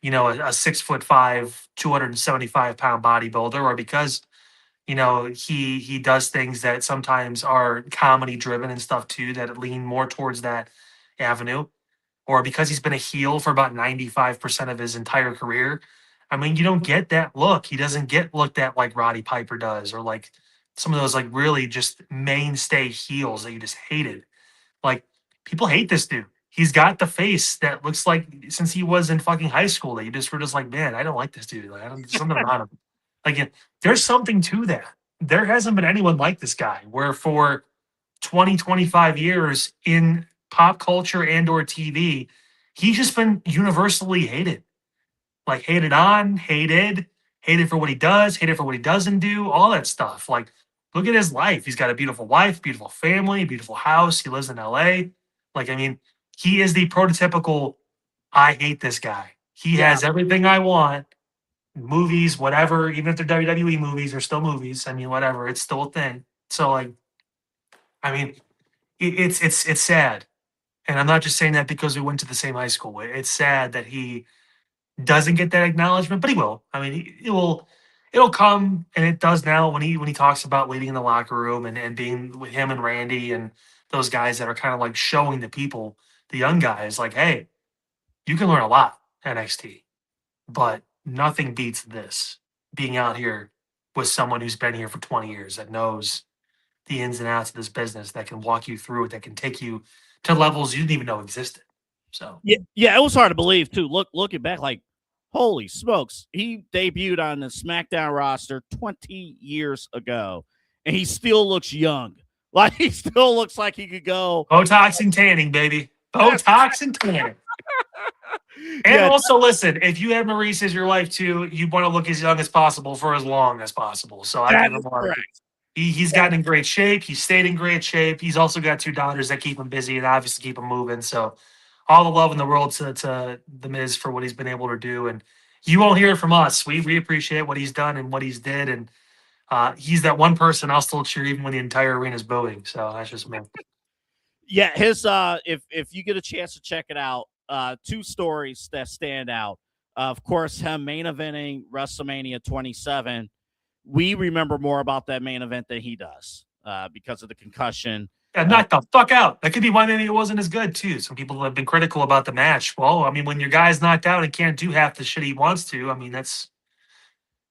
a 6'5", 275-pound bodybuilder, or because, he does things that sometimes are comedy driven and stuff too, that lean more towards that avenue, or because he's been a heel for about 95% of his entire career. I mean, you don't get that look. He doesn't get looked at like Roddy Piper does, or like some of those like really just mainstay heels that you just hated. Like, people hate this dude. He's got the face that looks like since he was in fucking high school that you just were just like, man, I don't like this dude. Like, there's something about him. Like, there's something to that. There hasn't been anyone like this guy, where for 20, 25 years in pop culture and or TV, he's just been universally hated. Like, hated on, hated for what he does, hated for what he doesn't do, all that stuff. Like, look at his life. He's got a beautiful wife, beautiful family, beautiful house. He lives in LA. Like, I mean, he is the prototypical, I hate this guy. He has everything I want. movies, whatever, even if they're WWE movies, they're still movies. I mean, whatever, it's still a thing. So like, I mean, it's sad. And I'm not just saying that because we went to the same high school. It's sad that he doesn't get that acknowledgement, but he will. I mean, it'll come, and it does now when he talks about leading in the locker room and being with him and Randy and those guys that are kind of like showing the people, the young guys, like, hey, you can learn a lot at NXT, but nothing beats this. Being out here with someone who's been here for 20 years that knows the ins and outs of this business, that can walk you through it, that can take you to levels you didn't even know existed. So yeah, it was hard to believe too. Looking back, like, holy smokes, he debuted on the SmackDown roster 20 years ago, and he still looks young. Like, he still looks like he could go Botox and tanning, baby. Botox and tanning. And also, listen, if you have Maurice as your life too, you want to look as young as possible for as long as possible. So I give him a lot of credit. He's gotten in great shape. He stayed in great shape. He's also got 2 daughters that keep him busy and obviously keep him moving. So all the love in the world to the Miz for what he's been able to do. And you won't hear it from us. We appreciate what he's done and what he's did. And he's that one person I'll still cheer even when the entire arena is booing. So that's just me. Yeah, his if you get a chance to check it out, 2 stories that stand out. Of course, him main eventing WrestleMania 27. We remember more about that main event than he does because of the concussion. Yeah, knock the fuck out. That could be why maybe it wasn't as good, too. Some people have been critical about the match. Well, I mean, when your guy's knocked out and can't do half the shit he wants to, I mean, that's,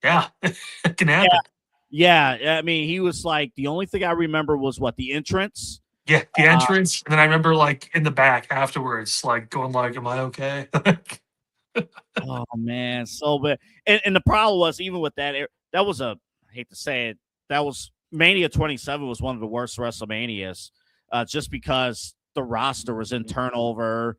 yeah, it can happen. Yeah, I mean, he was like, the only thing I remember was what, the entrance? Yeah, the entrance. And then I remember, like, in the back afterwards, like, going like, am I okay? Oh, man, so bad. And the problem was, even with that, that was I hate to say it, that was Mania 27 was one of the worst WrestleManias just because the roster was in turnover.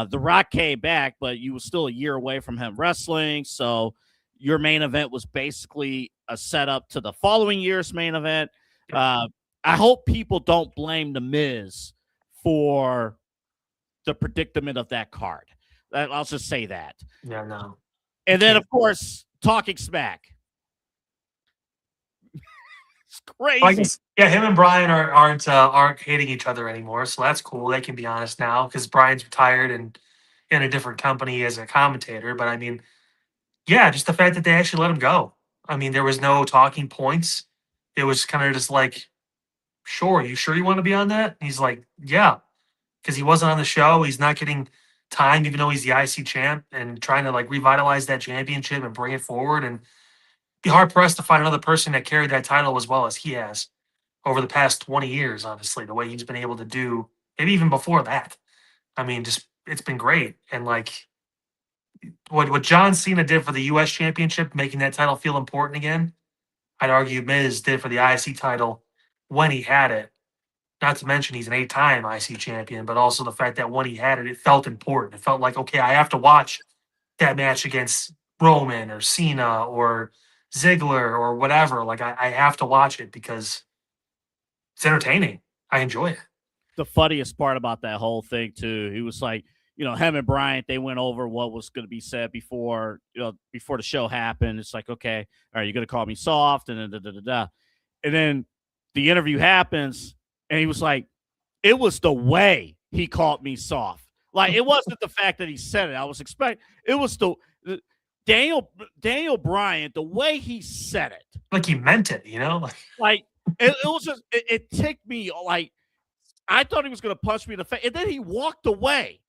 The Rock came back, but you were still a year away from him wrestling. So your main event was basically a setup to the following year's main event. I hope people don't blame The Miz for the predicament of that card. I'll just say that. Yeah, no. And then, of course, talking smack. It's crazy. Yeah, him and Brian aren't hating each other anymore, so that's cool. They can be honest now because Brian's retired and in a different company as a commentator. But I mean, yeah, just the fact that they actually let him go. I mean, there was no talking points. It was kind of just like, sure, you sure you want to be on that? And he's like, yeah, because he wasn't on the show. He's not getting time, even though he's the IC champ, and trying to like revitalize that championship and bring it forward. And be hard pressed to find another person that carried that title as well as he has over the past 20 years, honestly, the way he's been able to do, maybe even before that. I mean, just it's been great. And like what John Cena did for the US championship, making that title feel important again, I'd argue Miz did for the IC title when he had it. Not to mention he's an 8-time IC champion, but also the fact that when he had it, it felt important. It felt like, okay, I have to watch that match against Roman or Cena or Ziggler or whatever. Like I have to watch it because it's entertaining. I enjoy it. The funniest part about that whole thing too, he was like, him and Bryant, they went over what was going to be said before the show happened. It's like, okay, all right, you're going to call me soft, and then and then the interview happens, and he was like, it was the way he called me soft. Like, it wasn't the fact that he said it. I was expecting it was the Daniel Bryan, the way he said it, like he meant it, like it was just it ticked me. Like, I thought he was going to punch me in the face, and then he walked away.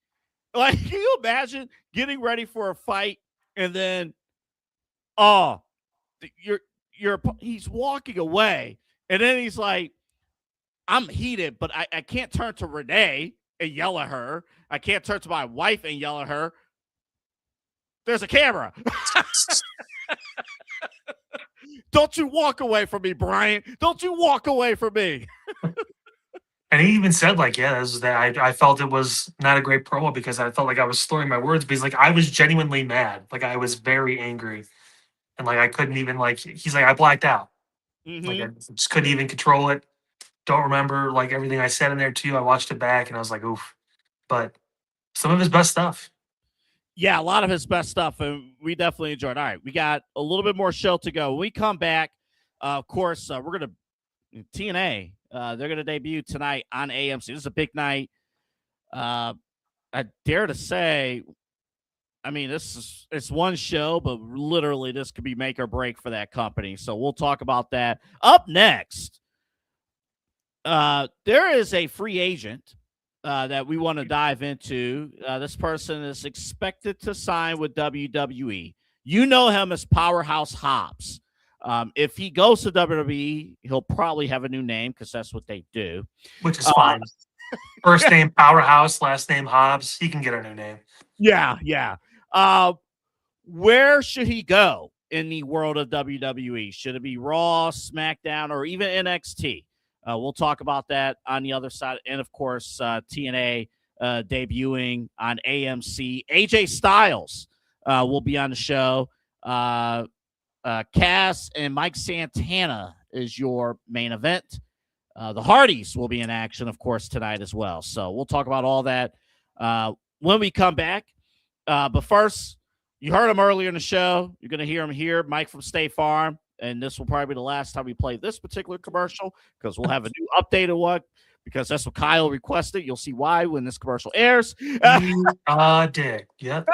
Like, can you imagine getting ready for a fight and then, he's walking away, and then he's like, I'm heated, but I can't turn to Renee and yell at her. I can't turn to my wife and yell at her. There's a camera. Don't you walk away from me, Brian. Don't you walk away from me. And he even said, like, yeah, I felt it was not a great promo because I felt like I was slurring my words. But he's like, I was genuinely mad. Like, I was very angry. And, like, I couldn't even, like, he's like, I blacked out. Mm-hmm. Like, I just couldn't even control it. Don't remember, like, everything I said in there, too. I watched it back, and I was like, oof. But some of his best stuff. Yeah, a lot of his best stuff, and we definitely enjoyed. All right, we got a little bit more show to go. When we come back, of course, we're going to TNA. They're going to debut tonight on AMC. This is a big night. I dare to say, I mean, it's one show, but literally this could be make or break for that company. So we'll talk about that. Up next, there is a free agent that we want to dive into. This person is expected to sign with WWE. You know him as Powerhouse Hobbs. If he goes to WWE, he'll probably have a new name because that's what they do. Which is fine. First name Powerhouse, last name Hobbs. He can get a new name. Yeah. Where should he go in the world of WWE? Should it be Raw, SmackDown, or even NXT? We'll talk about that on the other side. And, of course, TNA debuting on AMC. AJ Styles will be on the show. Cass and Mike Santana is your main event. The Hardys will be in action, of course, tonight as well. So we'll talk about all that when we come back. But first, you heard him earlier in the show. You're going to hear him here, Mike from State Farm. And this will probably be the last time we play this particular commercial because we'll have a new updated one because that's what Kyle requested. You'll see why when this commercial airs. Dick. Yep.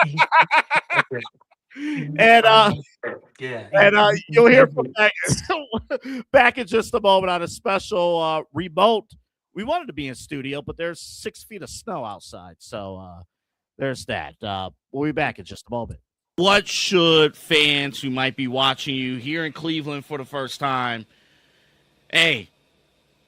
And you'll hear from back in just a moment on a special remote. We wanted to be in studio, but there's 6 feet of snow outside. So there's that. We'll be back in just a moment. What should fans who might be watching you here in Cleveland for the first time, hey,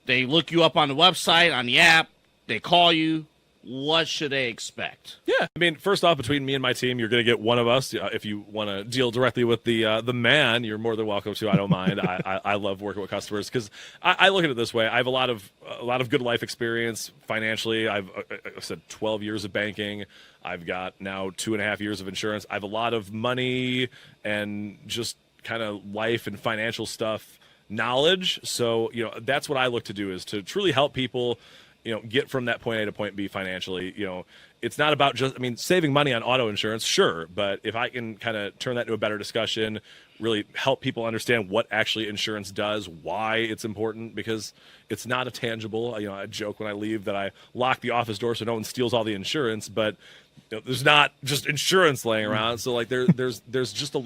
they look you up on the website, on the app, they call you, what should they expect? Yeah, I mean, first off, between me and my team, you're going to get one of us. If you want to deal directly with the man, you're more than welcome to. I don't mind. I love working with customers because I look at it this way. I have a lot of good life experience financially. I've said 12 years of banking. I've got now 2.5 years of insurance. I have a lot of money and just kind of life and financial stuff knowledge. So, that's what I look to do is to truly help people, get from that point A to point B financially. It's not about just, saving money on auto insurance, sure. But if I can kind of turn that into a better discussion, really help people understand what actually insurance does, why it's important, because it's not a tangible. I joke when I leave that I lock the office door so no one steals all the insurance, but there's not just insurance laying around. So there's just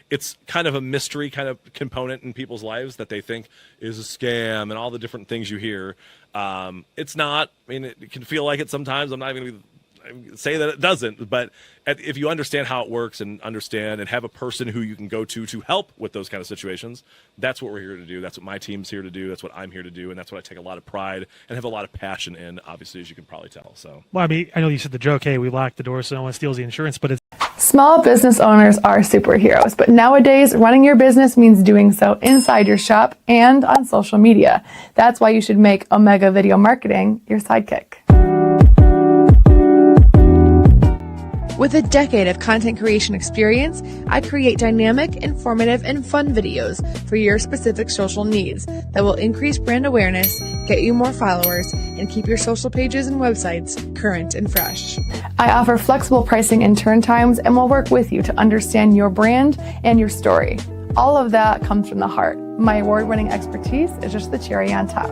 it's kind of a mystery kind of component in people's lives that they think is a scam and all the different things you hear. It's not. It can feel like it sometimes. I'm not even going to say that it doesn't, but if you understand how it works and understand and have a person who you can go to help with those kind of situations, that's what we're here to do. That's what my team's here to do. That's what I'm here to do. And that's what I take a lot of pride and have a lot of passion in, obviously, as you can probably tell. So, well, I know you said the joke, hey, we lock the door so no one steals the insurance, but it's small business owners are superheroes, but nowadays running your business means doing so inside your shop and on social media. That's why you should make Omega Video Marketing your sidekick. With a decade of content creation experience, I create dynamic, informative, and fun videos for your specific social needs that will increase brand awareness, get you more followers, and keep your social pages and websites current and fresh. I offer flexible pricing and turn times and will work with you to understand your brand and your story. All of that comes from the heart. My award-winning expertise is just the cherry on top.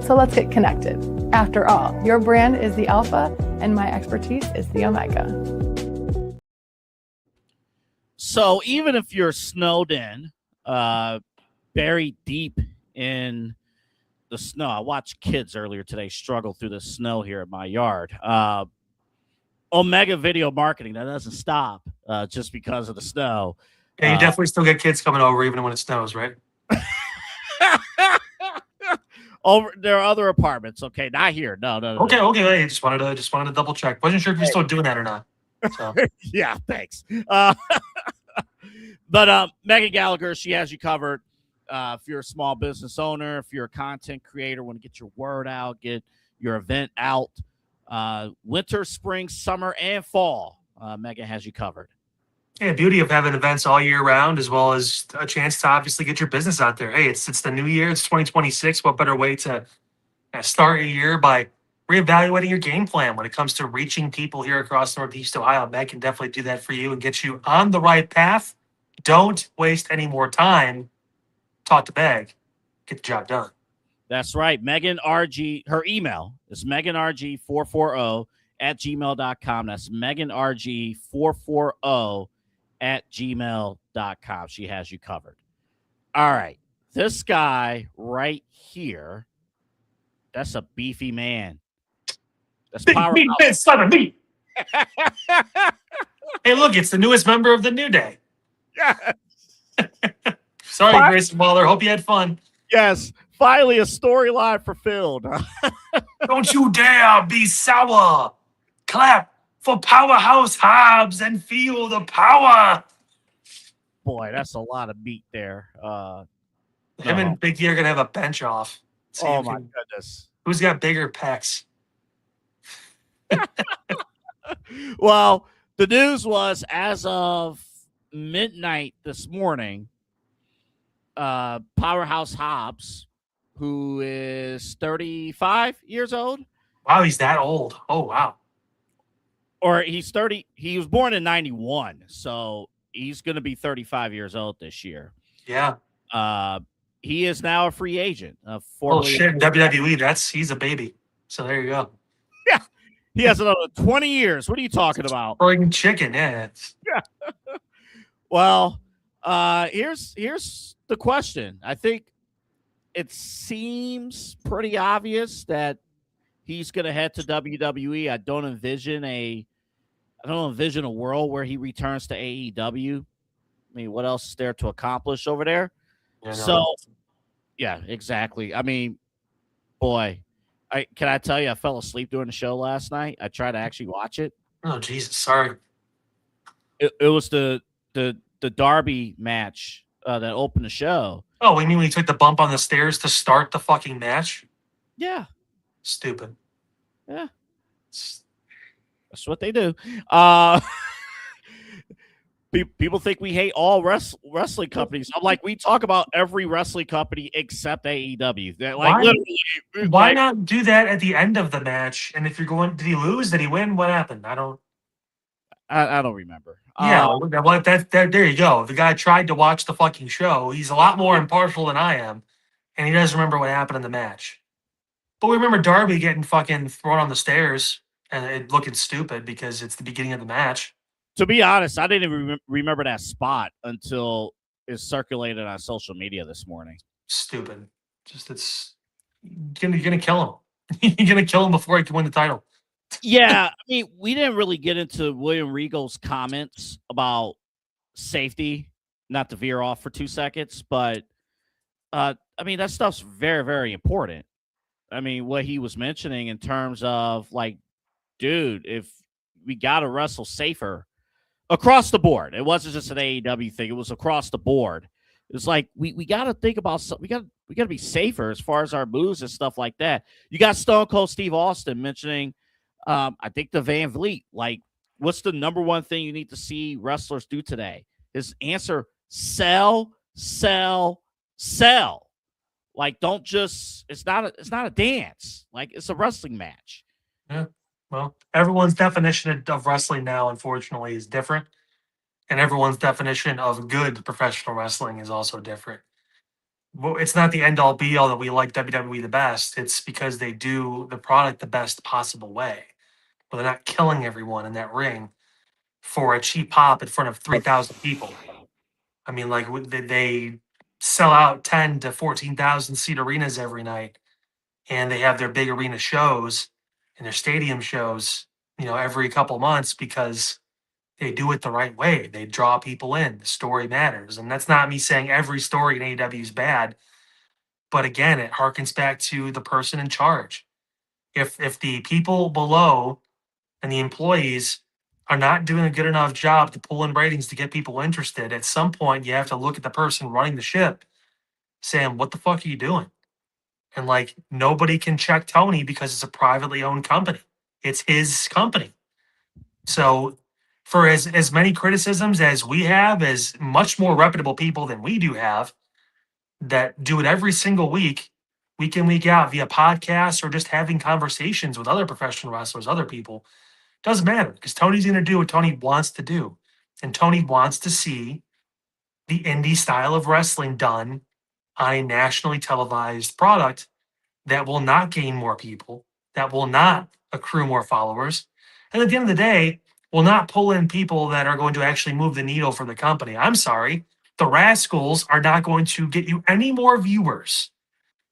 So let's get connected. After all, your brand is the alpha and my expertise is the omega. So even if you're snowed in, buried deep in the snow, I watched kids earlier today struggle through the snow here in my yard. Omega Video Marketing, that doesn't stop just because of the snow. Yeah, you definitely still get kids coming over even when it snows, right? There are other apartments. Okay, not here. No. Okay. Hey, just wanted to double check. Wasn't sure if you're still doing that or not. So. Yeah, thanks. But Megan Gallagher, she has you covered. If you're a small business owner, if you're a content creator, want to get your word out, get your event out, winter, spring, summer, and fall, Megan has you covered. Yeah, beauty of having events all year round, as well as a chance to obviously get your business out there. Hey, it's the new year. It's 2026. What better way to start a year by reevaluating your game plan when it comes to reaching people here across Northeast Ohio. Meg can definitely do that for you and get you on the right path. Don't waste any more time. Talk to Meg. Get the job done. That's right. Megan RG, her email is meganrg440@gmail.com. That's meganrg440@gmail.com. She has you covered. All right. This guy right here, that's a beefy man. That's Powerhouse. Big son of me. Hey, look, it's the newest member of the New Day. Yes. Sorry, Grayson Waller. Hope you had fun. Yes. Finally, a storyline fulfilled. Don't you dare be sour. Clap for Powerhouse Hobbs and feel the power. Boy, that's a lot of meat there. Him and Big E are going to have a bench off. Oh, my goodness. Who's got bigger pecs? Well, the news was as of midnight this morning, Powerhouse Hobbs, who is 35 years old. Wow, he's that old. Oh, wow. Or he's 30. He was born in 91, so he's going to be 35 years old this year. Yeah. He is now a free agent. Oh, shit. In WWE, he's a baby. So there you go. Yeah. He has another 20 years. What are you talking about? Friggin' chicken, yeah. Yeah. Well, here's the question. I think it seems pretty obvious that he's going to head to WWE. I don't envision a world where he returns to AEW. I mean, what else is there to accomplish over there? Yeah, yeah, exactly. I mean, boy, can I tell you, I fell asleep during the show last night. I tried to actually watch it. Oh, Jesus, sorry. It was the Darby match that opened the show. Oh, you mean when you took the bump on the stairs to start the fucking match? Yeah. Stupid. Yeah. That's what they do. People think we hate all wrestling companies. I'm like, we talk about every wrestling company except AEW. Why not do that at the end of the match? And if you're going, did he lose? Did he win? What happened? I don't remember. Yeah, well, there you go. The guy tried to watch the fucking show. He's a lot more impartial than I am, and he doesn't remember what happened in the match. But we remember Darby getting fucking thrown on the stairs and it looking stupid because it's the beginning of the match. To be honest, I didn't even remember that spot until it circulated on social media this morning. Stupid. Just you're gonna kill him. You're gonna kill him before he can win the title. Yeah, I mean, we didn't really get into William Regal's comments about safety, not to veer off for 2 seconds, but I mean, that stuff's very, very important. I mean, what he was mentioning in terms of like, dude, if we got to wrestle safer across the board, it wasn't just an AEW thing, it was across the board. It's like we got to think about something. We got to be safer as far as our moves and stuff like that. You got Stone Cold Steve Austin mentioning, I think the Van Vliet, like, what's the number one thing you need to see wrestlers do today? His answer: sell, sell, sell. Like, don't just, it's not a dance. Like, it's a wrestling match. Yeah. Well, everyone's definition of wrestling now, unfortunately, is different. And everyone's definition of good professional wrestling is also different. Well, it's not the end-all be-all that we like WWE the best. It's because they do the product the best possible way. But they're not killing everyone in that ring for a cheap pop in front of 3,000 people. I mean, like, they sell out 10 to 14,000 seat arenas every night, and they have their big arena shows and their stadium shows, every couple months because they do it the right way. They draw people in. The story matters. And that's not me saying every story in AEW is bad. But again, it harkens back to the person in charge. If the people below and the employees are not doing a good enough job to pull in ratings to get people interested, at some point you have to look at the person running the ship saying, what the fuck are you doing? And like, nobody can check Tony because it's a privately owned company. It's his company. So for as many criticisms as we have, as much more reputable people than we do have that do it every single week week in, week out via podcasts or just having conversations with other professional wrestlers, other people. Doesn't matter because Tony's going to do what Tony wants to do. And Tony wants to see the indie style of wrestling done on a nationally televised product that will not gain more people, that will not accrue more followers. And at the end of the day, will not pull in people that are going to actually move the needle for the company. I'm sorry. The Rascals are not going to get you any more viewers.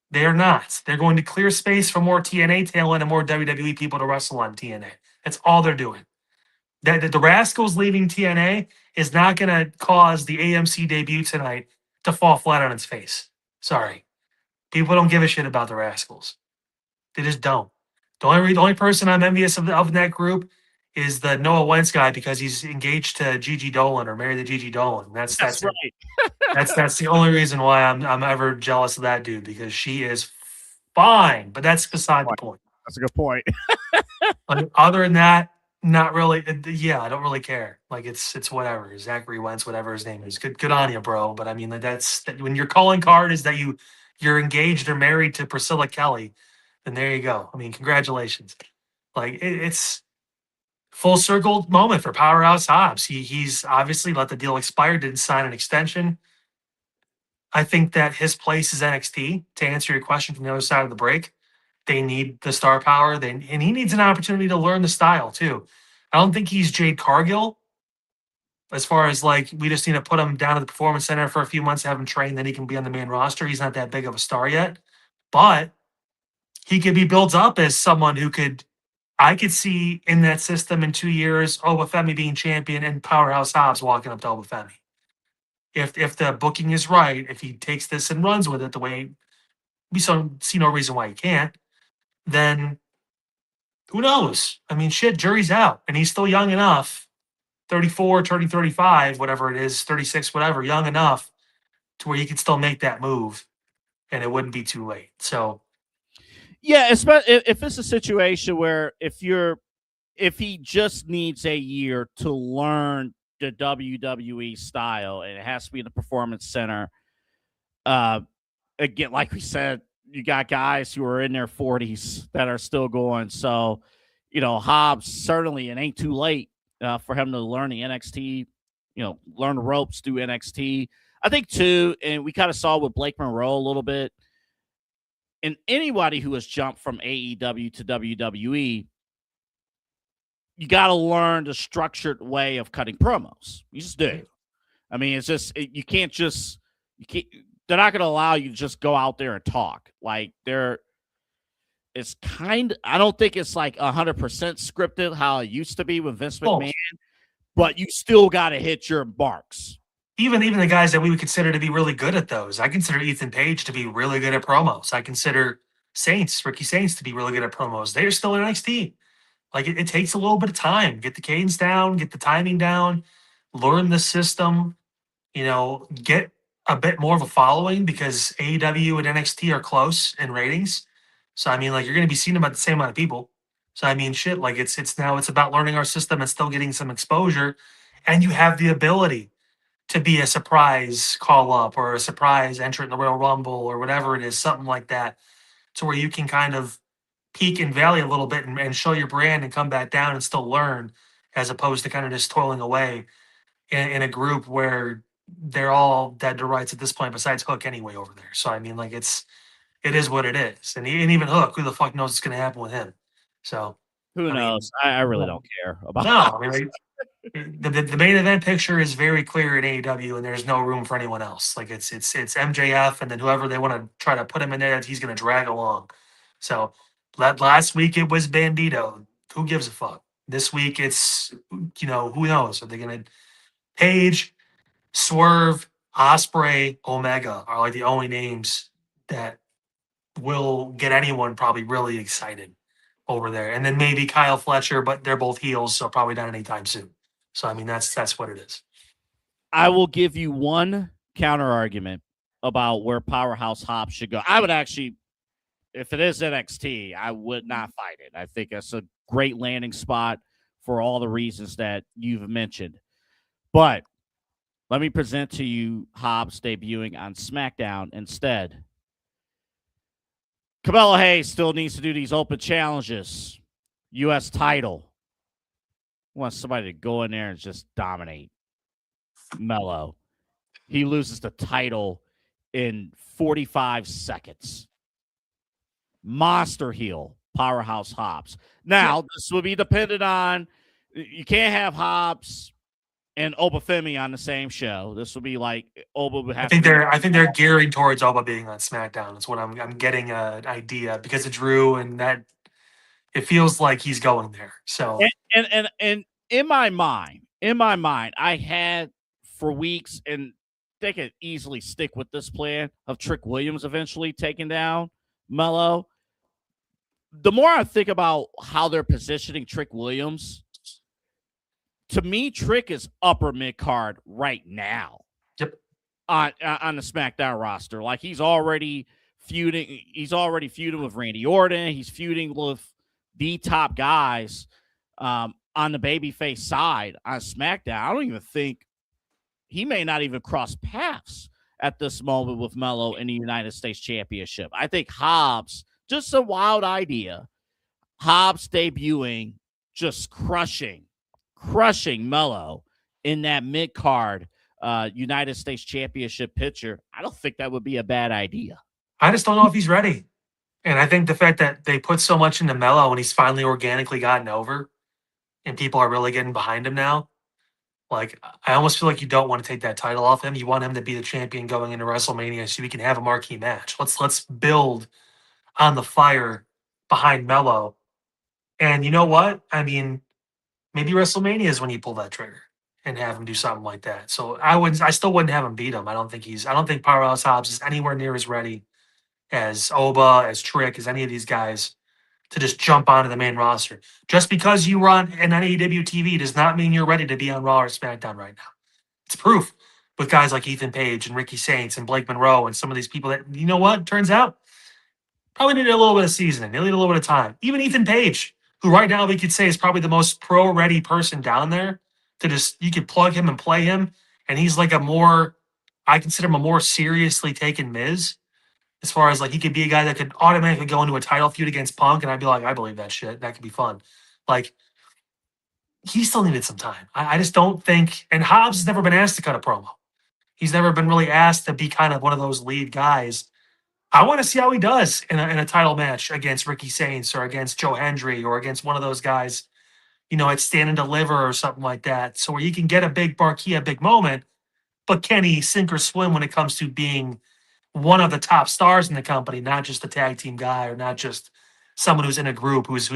They are not. They're going to clear space for more TNA talent and more WWE people to wrestle on TNA. That's all they're doing. That the Rascals leaving TNA is not going to cause the AMC debut tonight to fall flat on its face. Sorry. People don't give a shit about the Rascals. They just don't. The only person I'm envious of that group is the Noah Wentz guy because he's engaged to Gigi Dolan or married to Gigi Dolan. That's right. that's the only reason why I'm ever jealous of that dude because she is fine. But that's beside the point. That's a good point. Other than that, not really. Yeah, I don't really care. Like it's whatever. Zachary Wentz, whatever his name is. Good on you, bro. But I mean, that's when your calling card is that you're engaged or married to Priscilla Kelly, then there you go. I mean, congratulations. Like it's full circle moment for Powerhouse Hobbs. He's obviously let the deal expire, didn't sign an extension. I think that his place is NXT. To answer your question from the other side of the break, they need the star power. And he needs an opportunity to learn the style too. I don't think he's Jade Cargill. As far as like, we just need to put him down at the performance center for a few months, have him train, then he can be on the main roster. He's not that big of a star yet, but he could be built up as someone who I could see in that system in 2 years, Obafemi being champion and Powerhouse Hobbs walking up to Obafemi. If the booking is right, if he takes this and runs with it the way we see no reason why he can't, then who knows? I mean, shit, jury's out. And he's still young enough, 34, turning 35, whatever it is, 36, whatever, young enough to where he could still make that move and it wouldn't be too late. So, yeah, especially if it's a situation where if he just needs a year to learn the WWE style and it has to be in the performance center. Again, like we said, you got guys who are in their 40s that are still going. So, Hobbs, certainly it ain't too late for him to learn the NXT, learn the ropes, do NXT. I think too, and we kind of saw with Blake Monroe a little bit, and anybody who has jumped from AEW to WWE, you got to learn the structured way of cutting promos. You just do. I mean, it's just, you can't, they're not going to allow you to just go out there and talk. Like it's I don't think it's like 100% scripted how it used to be with Vince McMahon, but you still got to hit your marks. Even the guys that we would consider to be really good at those. I consider Ethan Page to be really good at promos. I consider Ricky Saints to be really good at promos. They're still in NXT. Like it takes a little bit of time. Get the cadence down, get the timing down, learn the system, get a bit more of a following because AEW and NXT are close in ratings. So, I mean, like, you're going to be seeing about the same amount of people. So, I mean, shit, like, it's about learning our system and still getting some exposure. And you have the ability to be a surprise call-up or a surprise entrant in the Royal Rumble or whatever it is, something like that, to where you can kind of peak and valley a little bit and show your brand and come back down and still learn, as opposed to kind of just toiling away in a group where they're all dead to rights at this point, besides Hook anyway over there. So, I mean, like, it is what it is. And even Hook, who the fuck knows what's going to happen with him? So, who knows? I really don't care about No, I mean, the main event picture is very clear in AEW, and there's no room for anyone else. Like, it's MJF, and then whoever they want to try to put him in there, he's going to drag along. So, last week it was Bandito. Who gives a fuck? This week it's, who knows? Are they going to Page, Swerve, Osprey, Omega are like the only names that will get anyone probably really excited over there. And then maybe Kyle Fletcher, but they're both heels, so probably not anytime soon. So, I mean, that's what it is. I will give you one counter argument about where Powerhouse Hobbs should go. I would actually, if it is NXT, I would not fight it. I think it's a great landing spot for all the reasons that you've mentioned. But let me present to you Hobbs debuting on SmackDown instead. Cabello Hayes still needs to do these open challenges. U.S. title. Wants somebody to go in there and just dominate. Mello. He loses the title in 45 seconds. Monster heel, Powerhouse Hobbs. Now, this will be dependent on, you can't have Hobbs and Obafemi on the same show. This will be like Oba would have. I think they're gearing towards Oba being on SmackDown. That's what I'm getting an idea because of Drew, and that it feels like he's going there. So and in my mind, I had for weeks, and they could easily stick with this plan of Trick Williams eventually taking down Mello. The more I think about how they're positioning Trick Williams, to me, Trick is upper mid card right now. Yep. On the SmackDown roster, like he's already feuding. He's already feuding with Randy Orton. He's feuding with the top guys on the babyface side on SmackDown. I don't even think he may not even cross paths at this moment with Mello in the United States Championship. I think Hobbs, just a wild idea. Hobbs debuting, just crushing Mello in that mid-card United States Championship picture. I don't think that would be a bad idea. I just don't know if he's ready. And I think the fact that they put so much into Mello and he's finally organically gotten over and people are really getting behind him now, like, I almost feel like you don't want to take that title off him. You want him to be the champion going into WrestleMania so we can have a marquee match. Let's build on the fire behind Mello. And you know what? I mean, maybe WrestleMania is when you pull that trigger and have him do something like that. So I still wouldn't have him beat him. I don't think Powerhouse Hobbs is anywhere near as ready as Oba, as Trick, as any of these guys to just jump onto the main roster. Just because you run an AEW TV does not mean you're ready to be on Raw or SmackDown right now. It's proof with guys like Ethan Page and Ricky Saints and Blake Monroe and some of these people that, you know what, turns out probably need a little bit of seasoning. They need a little bit of time. Even Ethan Page, who right now we could say is probably the most pro-ready person down there, to just, you could plug him and play him, and he's like I consider him a more seriously taken Miz, as far as like he could be a guy that could automatically go into a title feud against Punk, and I'd be like, I believe that shit. That could be fun. Like, he still needed some time. I just don't think, and Hobbs has never been asked to cut a promo. He's never been really asked to be kind of one of those lead guys. I want to see how he does in a title match against Ricky Saints or against Joe Hendry or against one of those guys, you know, at Stand and Deliver or something like that. So where you can get a big marquee, a big moment, but can he sink or swim when it comes to being one of the top stars in the company, not just a tag team guy or not just someone who's in a group who's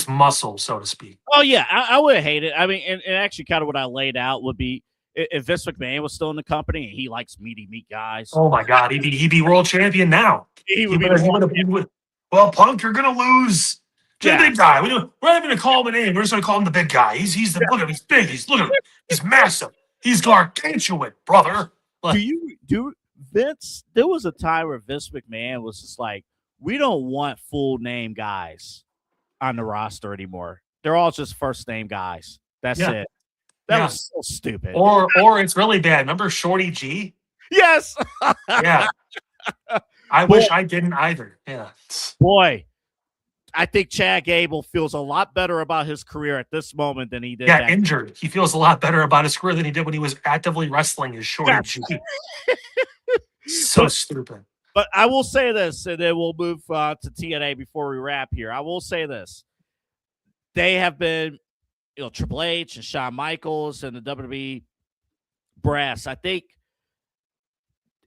muscle, so to speak. Oh yeah, I would hate it. I mean, and actually, kind of what I laid out would be if Vince McMahon was still in the company and he likes meaty meat guys. Oh my God, he'd be world champion now. He would. Well, Punk, you're gonna lose to the big guy. We're not even gonna call him a name. We're just gonna call him the big guy. He's the look at him. He's big. Look at him. He's massive. He's gargantuan, brother. Like, Vince, there was a time where Vince McMahon was just like, we don't want full name guys on the roster anymore. They're all just first name guys. That's it. That was so stupid. Or it's really bad. Remember Shorty G? Yes. Yeah. I wish I didn't either. Yeah. Boy, I think Chad Gable feels a lot better about his career at this moment than he did. Yeah, injured. He feels a lot better about his career than he did when he was actively wrestling as Shorty G. So stupid. But I will say this, and then we'll move to TNA before we wrap here. I will say this. They have been, Triple H and Shawn Michaels and the WWE brass. I think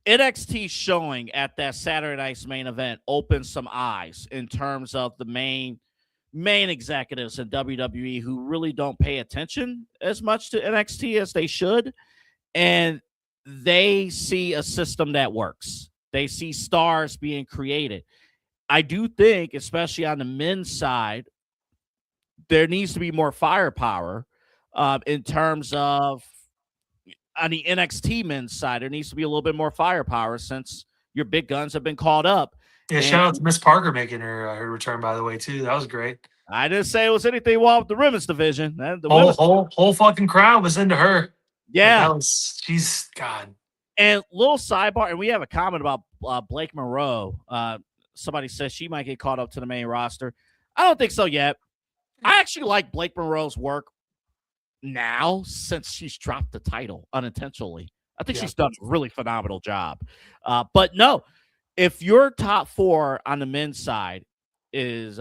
NXT showing at that Saturday night's main event opened some eyes in terms of the main executives in WWE who really don't pay attention as much to NXT as they should. And they see a system that works. They see stars being created. I do think, especially on the men's side, there needs to be more firepower in terms of on the NXT men's side. There needs to be a little bit more firepower since your big guns have been called up. Yeah, shout out to Miss Parker making her return, by the way, too. That was great. I didn't say it was anything wrong with the women's division. The whole fucking crowd was into her. Yeah. She's God. And little sidebar, and we have a comment about Blake Monroe. somebody says she might get caught up to the main roster. I don't think so yet. I actually like Blake Monroe's work now since she's dropped the title unintentionally. I think she's done a really phenomenal job. But no, if your top 4 on the men's side is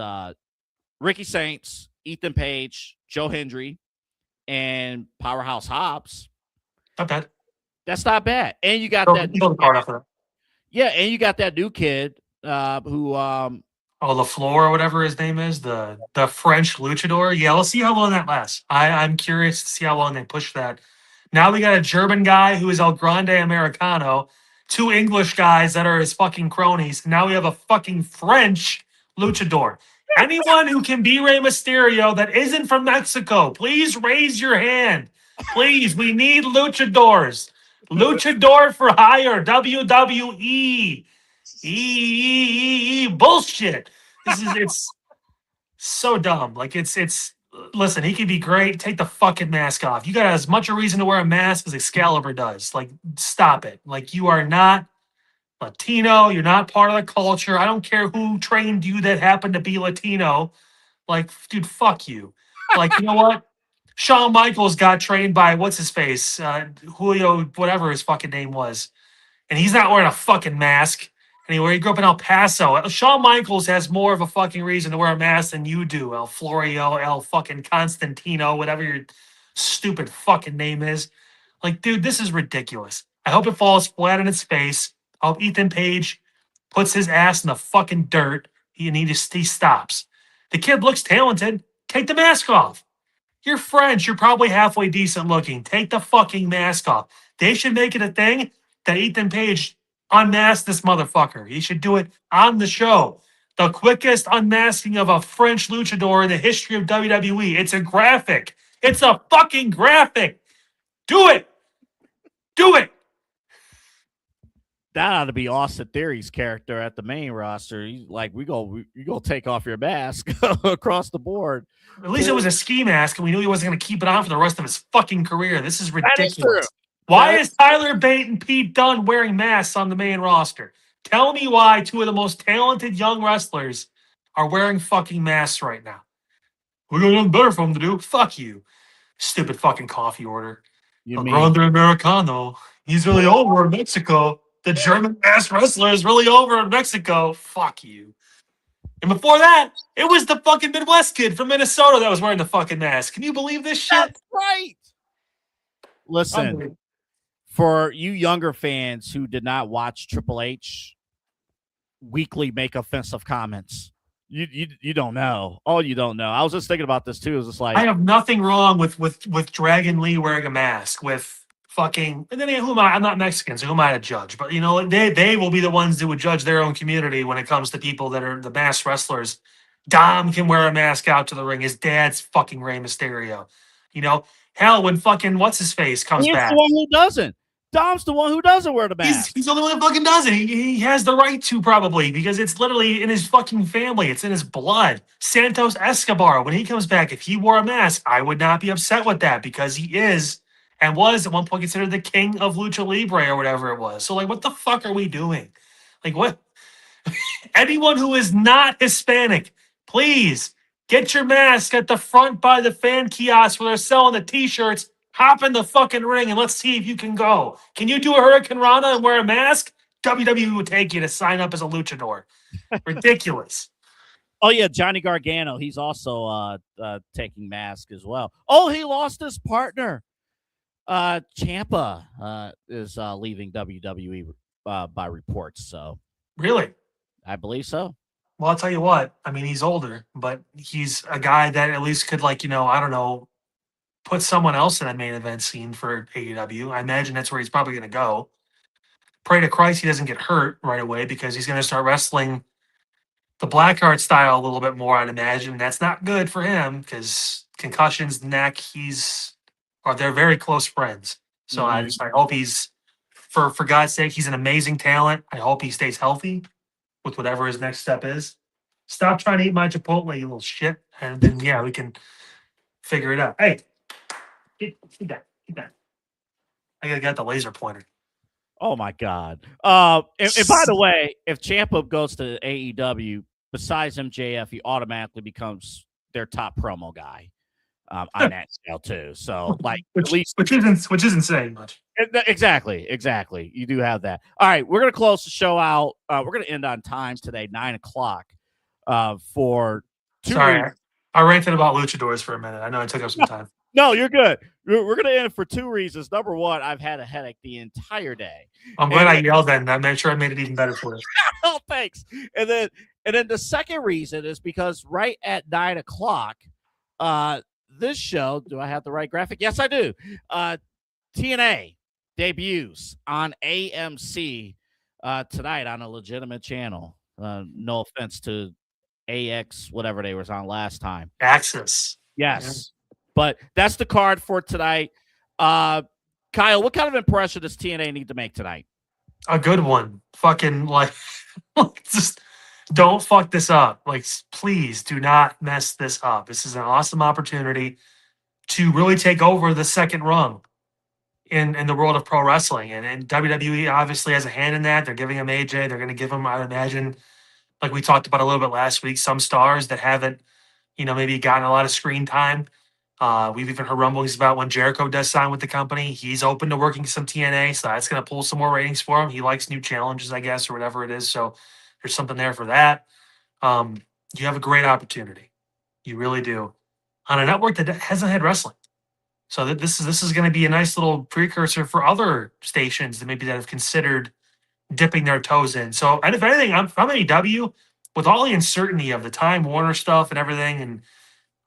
Ricky Saints, Ethan Page, Joe Hendry, and Powerhouse Hobbs, not bad. That's not bad. And you got that. Yeah, and you got that new kid who LaFleur or whatever his name is, the French luchador. Yeah, we'll see how long that lasts. I'm curious to see how long they push that. Now we got a German guy who is El Grande Americano, 2 English guys that are his fucking cronies. Now we have a fucking French luchador. Anyone who can be Rey Mysterio that isn't from Mexico, please raise your hand. Please, we need luchadors. Luchador for hire, WWE. Bullshit. It's so dumb. Like it's listen, he could be great. Take the fucking mask off. You got as much a reason to wear a mask as Excalibur does. Like, stop it. Like, you are not Latino. You're not part of the culture. I don't care who trained you that happened to be Latino. Like, dude, fuck you. Like, you know what? Shawn Michaels got trained by what's his face? Julio, whatever his fucking name was. And he's not wearing a fucking mask. Anyway, he grew up in El Paso. Shawn Michaels has more of a fucking reason to wear a mask than you do, El Florio, El fucking Constantino, whatever your stupid fucking name is. Like, dude, this is ridiculous. I hope it falls flat on its face. I hope Ethan Page puts his ass in the fucking dirt. He stops. The kid looks talented. Take the mask off. You're French. You're probably halfway decent looking. Take the fucking mask off. They should make it a thing that Ethan Page unmask this motherfucker. He should do it on the show. The quickest unmasking of a French luchador in the history of WWE. It's a graphic. It's a fucking graphic. Do it. Do it. That ought to be Austin Theory's character at the main roster. He's like, you go take off your mask across the board. At least it was a ski mask, and we knew he wasn't going to keep it on for the rest of his fucking career. This is ridiculous. Why is Tyler Bate and Pete Dunne wearing masks on the main roster? Tell me why 2 of the most talented young wrestlers are wearing fucking masks right now. We got nothing better for them to do. Fuck you. Stupid fucking coffee order. El Grande Americano. He's really over in Mexico. The German masked wrestler is really over in Mexico. Fuck you. And before that, it was the fucking Midwest kid from Minnesota that was wearing the fucking mask. Can you believe this shit? That's right. Listen. For you younger fans who did not watch Triple H weekly make offensive comments, you don't know. Oh, you don't know. I was just thinking about this too. It was just like, I have nothing wrong with Dragon Lee wearing a mask, with fucking, and then I'm not Mexican, so who am I to judge? But you know, they will be the ones that would judge their own community when it comes to people that are the masked wrestlers. Dom can wear a mask out to the ring. His dad's fucking Rey Mysterio. You know, hell, when fucking what's his face comes back. The one who doesn't. Dom's the one who doesn't wear the mask. He's the only one that fucking does it. He has the right to, probably, because it's literally in his fucking family. It's in his blood. Santos Escobar, when he comes back, if he wore a mask, I would not be upset with that, because he is and was at one point considered the king of Lucha Libre or whatever it was. So, like, what the fuck are we doing? Like, what? Anyone who is not Hispanic, please get your mask at the front by the fan kiosk where they're selling the t-shirts. Hop in the fucking ring and let's see if you can go. Can you do a Hurricane Rana and wear a mask? WWE would take you to sign up as a luchador. Ridiculous. Oh, yeah, Johnny Gargano. He's also taking mask as well. Oh, he lost his partner. Ciampa is leaving WWE by reports. So really? I believe so. Well, I'll tell you what. I mean, he's older, but he's a guy that at least could, like, you know, I don't know, put someone else in a main event scene for AEW. I imagine that's where he's probably going to go. Pray to Christ he doesn't get hurt right away, because he's going to start wrestling the Blackheart style a little bit more, I'd imagine. That's not good for him, because concussions, neck, they're very close friends. So I hope he's, for God's sake, he's an amazing talent. I hope he stays healthy with whatever his next step is. Stop trying to eat my Chipotle, you little shit. And then, yeah, we can figure it out. Hey. Keep that. I gotta get the laser pointer. Oh my God. And by the way, if Ciampa goes to AEW, besides MJF, he automatically becomes their top promo guy on that scale too. So like at least which isn't saying much. Exactly. You do have that. All right, we're gonna close the show out. We're gonna end on time today, 9:00. For two Sorry, reasons. I ranted about luchadors for a minute. I know I took up some time. No, you're good. We're gonna end for two reasons. Number one, I've had a headache the entire day. I'm glad I yelled then. I made sure I made it even better for you. Oh, thanks. And then the second reason is because right at 9:00, this show. Do I have the right graphic? Yes, I do. TNA debuts on AMC tonight on a legitimate channel. No offense to AX, whatever they was on last time. Access. Yes. But that's the card for tonight. Kyle, what kind of impression does TNA need to make tonight? A good one. Fucking just don't fuck this up. Like, please do not mess this up. This is an awesome opportunity to really take over the second rung in the world of pro wrestling. And WWE obviously has a hand in that. They're giving him AJ. They're going to give him, I would imagine, like we talked about a little bit last week, some stars that haven't, maybe gotten a lot of screen time. We've even heard rumblings about when Jericho does sign with the company, he's open to working some TNA, so that's going to pull some more ratings for him. He likes new challenges, I guess, or whatever it is. So there's something there for that. You have a great opportunity. You really do. On a network that hasn't had wrestling. So this is going to be a nice little precursor for other stations that have considered dipping their toes in. So, and if anything, I'm from AEW, with all the uncertainty of the Time Warner stuff and everything and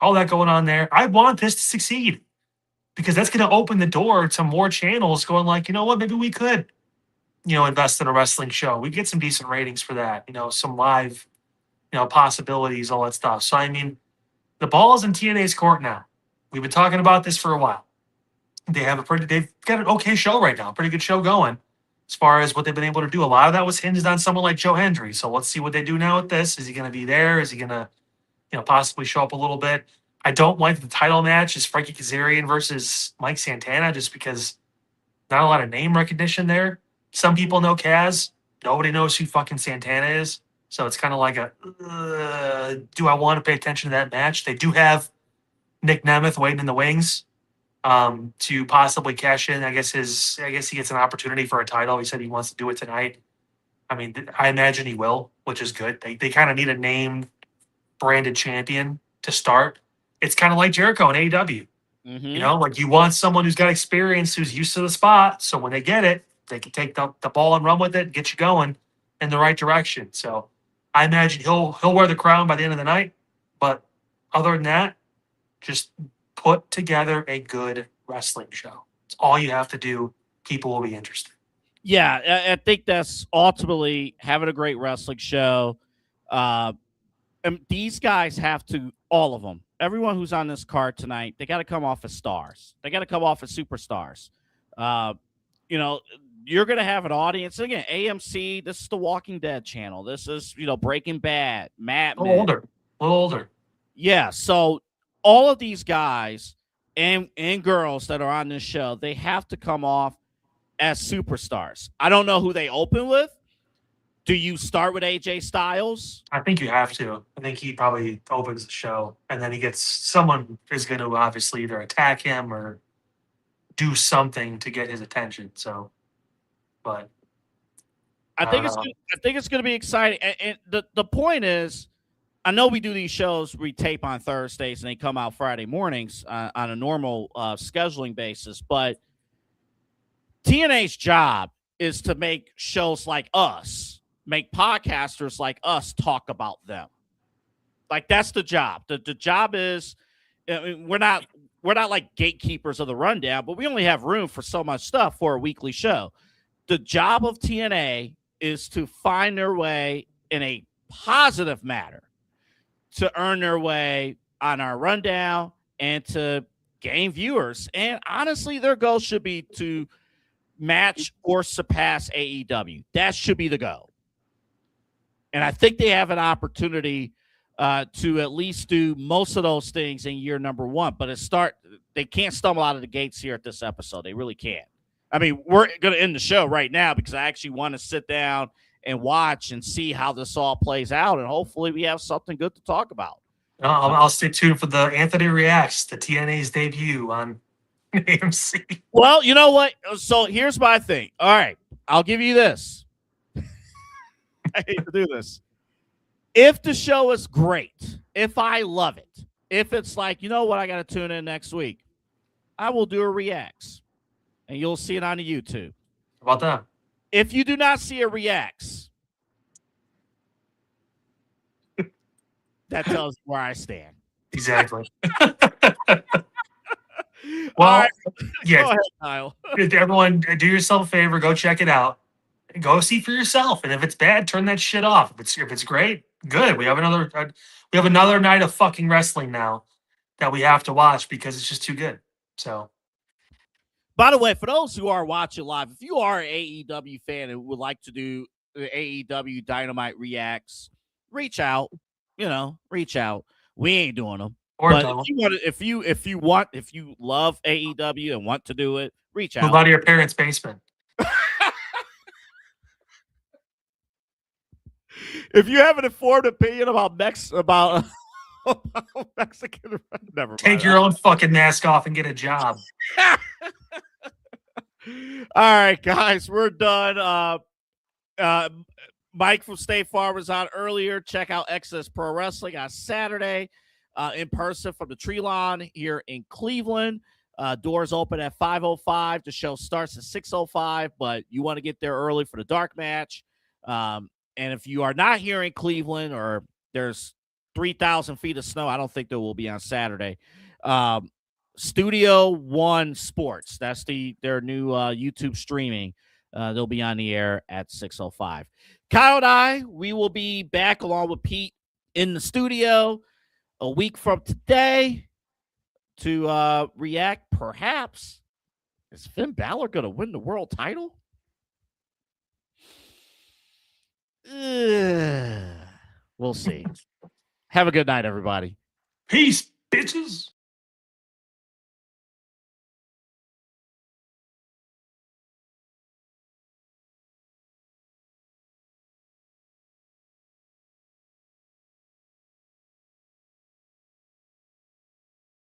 all that going on there, I want this to succeed because that's going to open the door to more channels going like, you know what, maybe we could, invest in a wrestling show. We get some decent ratings for that, some live, possibilities, all that stuff. So, I mean, the ball's in TNA's court now. We've been talking about this for a while. They've got an okay show right now, pretty good show going as far as what they've been able to do. A lot of that was hinged on someone like Joe Hendry. So let's see what they do now with this. Is he going to be there? Is he going to, possibly show up a little bit? I don't like the title match is Frankie Kazarian versus Mike Santana just because not a lot of name recognition there. Some people know Kaz. Nobody knows who fucking Santana is. So it's kind of like do I want to pay attention to that match? They do have Nick Nemeth waiting in the wings to possibly cash in. I guess he gets an opportunity for a title. He said he wants to do it tonight. I mean, I imagine he will, which is good. They kind of need a name branded champion to start. It's kind of like Jericho in AEW. Mm-hmm. Like you want someone who's got experience, who's used to the spot. So when they get it, they can take the ball and run with it, get you going in the right direction. So I imagine he'll wear the crown by the end of the night. But other than that, just put together a good wrestling show. It's all you have to do. People will be interested. Yeah, I think that's ultimately having a great wrestling show. And these guys have to, all of them, everyone who's on this card tonight, they got to come off as stars. They got to come off as superstars. You're going to have an audience. Again, AMC, this is the Walking Dead channel. This is, Breaking Bad, Mad Men. A little older. Yeah, so all of these guys and girls that are on this show, they have to come off as superstars. I don't know who they open with. Do you start with AJ Styles? I think you have to. I think he probably opens the show, and then he gets someone is going to obviously either attack him or do something to get his attention. So, but I think it's going to be exciting. And the point is, I know we do these shows, we tape on Thursdays and they come out Friday mornings on a normal scheduling basis, but TNA's job is to make shows like us, make podcasters like us talk about them. Like that's the job. The job is, we're not like gatekeepers of the rundown, but we only have room for so much stuff for a weekly show. The job of TNA is to find their way in a positive manner to earn their way on our rundown and to gain viewers. And honestly, their goal should be to match or surpass AEW. That should be the goal. And I think they have an opportunity to at least do most of those things in year number one. But they can't stumble out of the gates here at this episode. They really can't. I mean, we're going to end the show right now because I actually want to sit down and watch and see how this all plays out, and hopefully we have something good to talk about. I'll stay tuned for the Anthony Reacts, the TNA's debut on AMC. Well, you know what? So here's my thing. All right, I'll give you this. I hate to do this. If the show is great, if I love it, if it's like, you know what, I got to tune in next week, I will do a reacts, and you'll see it on the YouTube. How about that? If you do not see a reacts, that tells you where I stand. Exactly. All Well, right. yeah. Go ahead, Kyle. Everyone, do yourself a favor. Go check it out. Go see for yourself. And if it's bad, turn that shit off. If it's great, good. We have another night of fucking wrestling now that we have to watch because it's just too good. So, By the way, for those who are watching live, if you are an AEW fan and would like to do the AEW Dynamite Reacts, reach out. Reach out. We ain't doing them. or But don't. if you love AEW and want to do it, reach Move out. out of your parents' basement. If you have an informed opinion about Mexican, never mind. Take your own fucking mask off and get a job. All right, guys, we're done. Mike from State Farm was on earlier. Check out Exodus Pro Wrestling on Saturday in person from the Treelawn here in Cleveland. Doors open at 5:05. The show starts at 6:05, but you want to get there early for the dark match. And if you are not here in Cleveland or there's 3,000 feet of snow, I don't think there will be on Saturday. Studio One Sports, that's their new YouTube streaming. They'll be on the air at 6:05. Kyle and I, we will be back along with Pete in the studio a week from today to react. Perhaps, is Finn Balor going to win the world title? We'll see. Have a good night, everybody. Peace, bitches.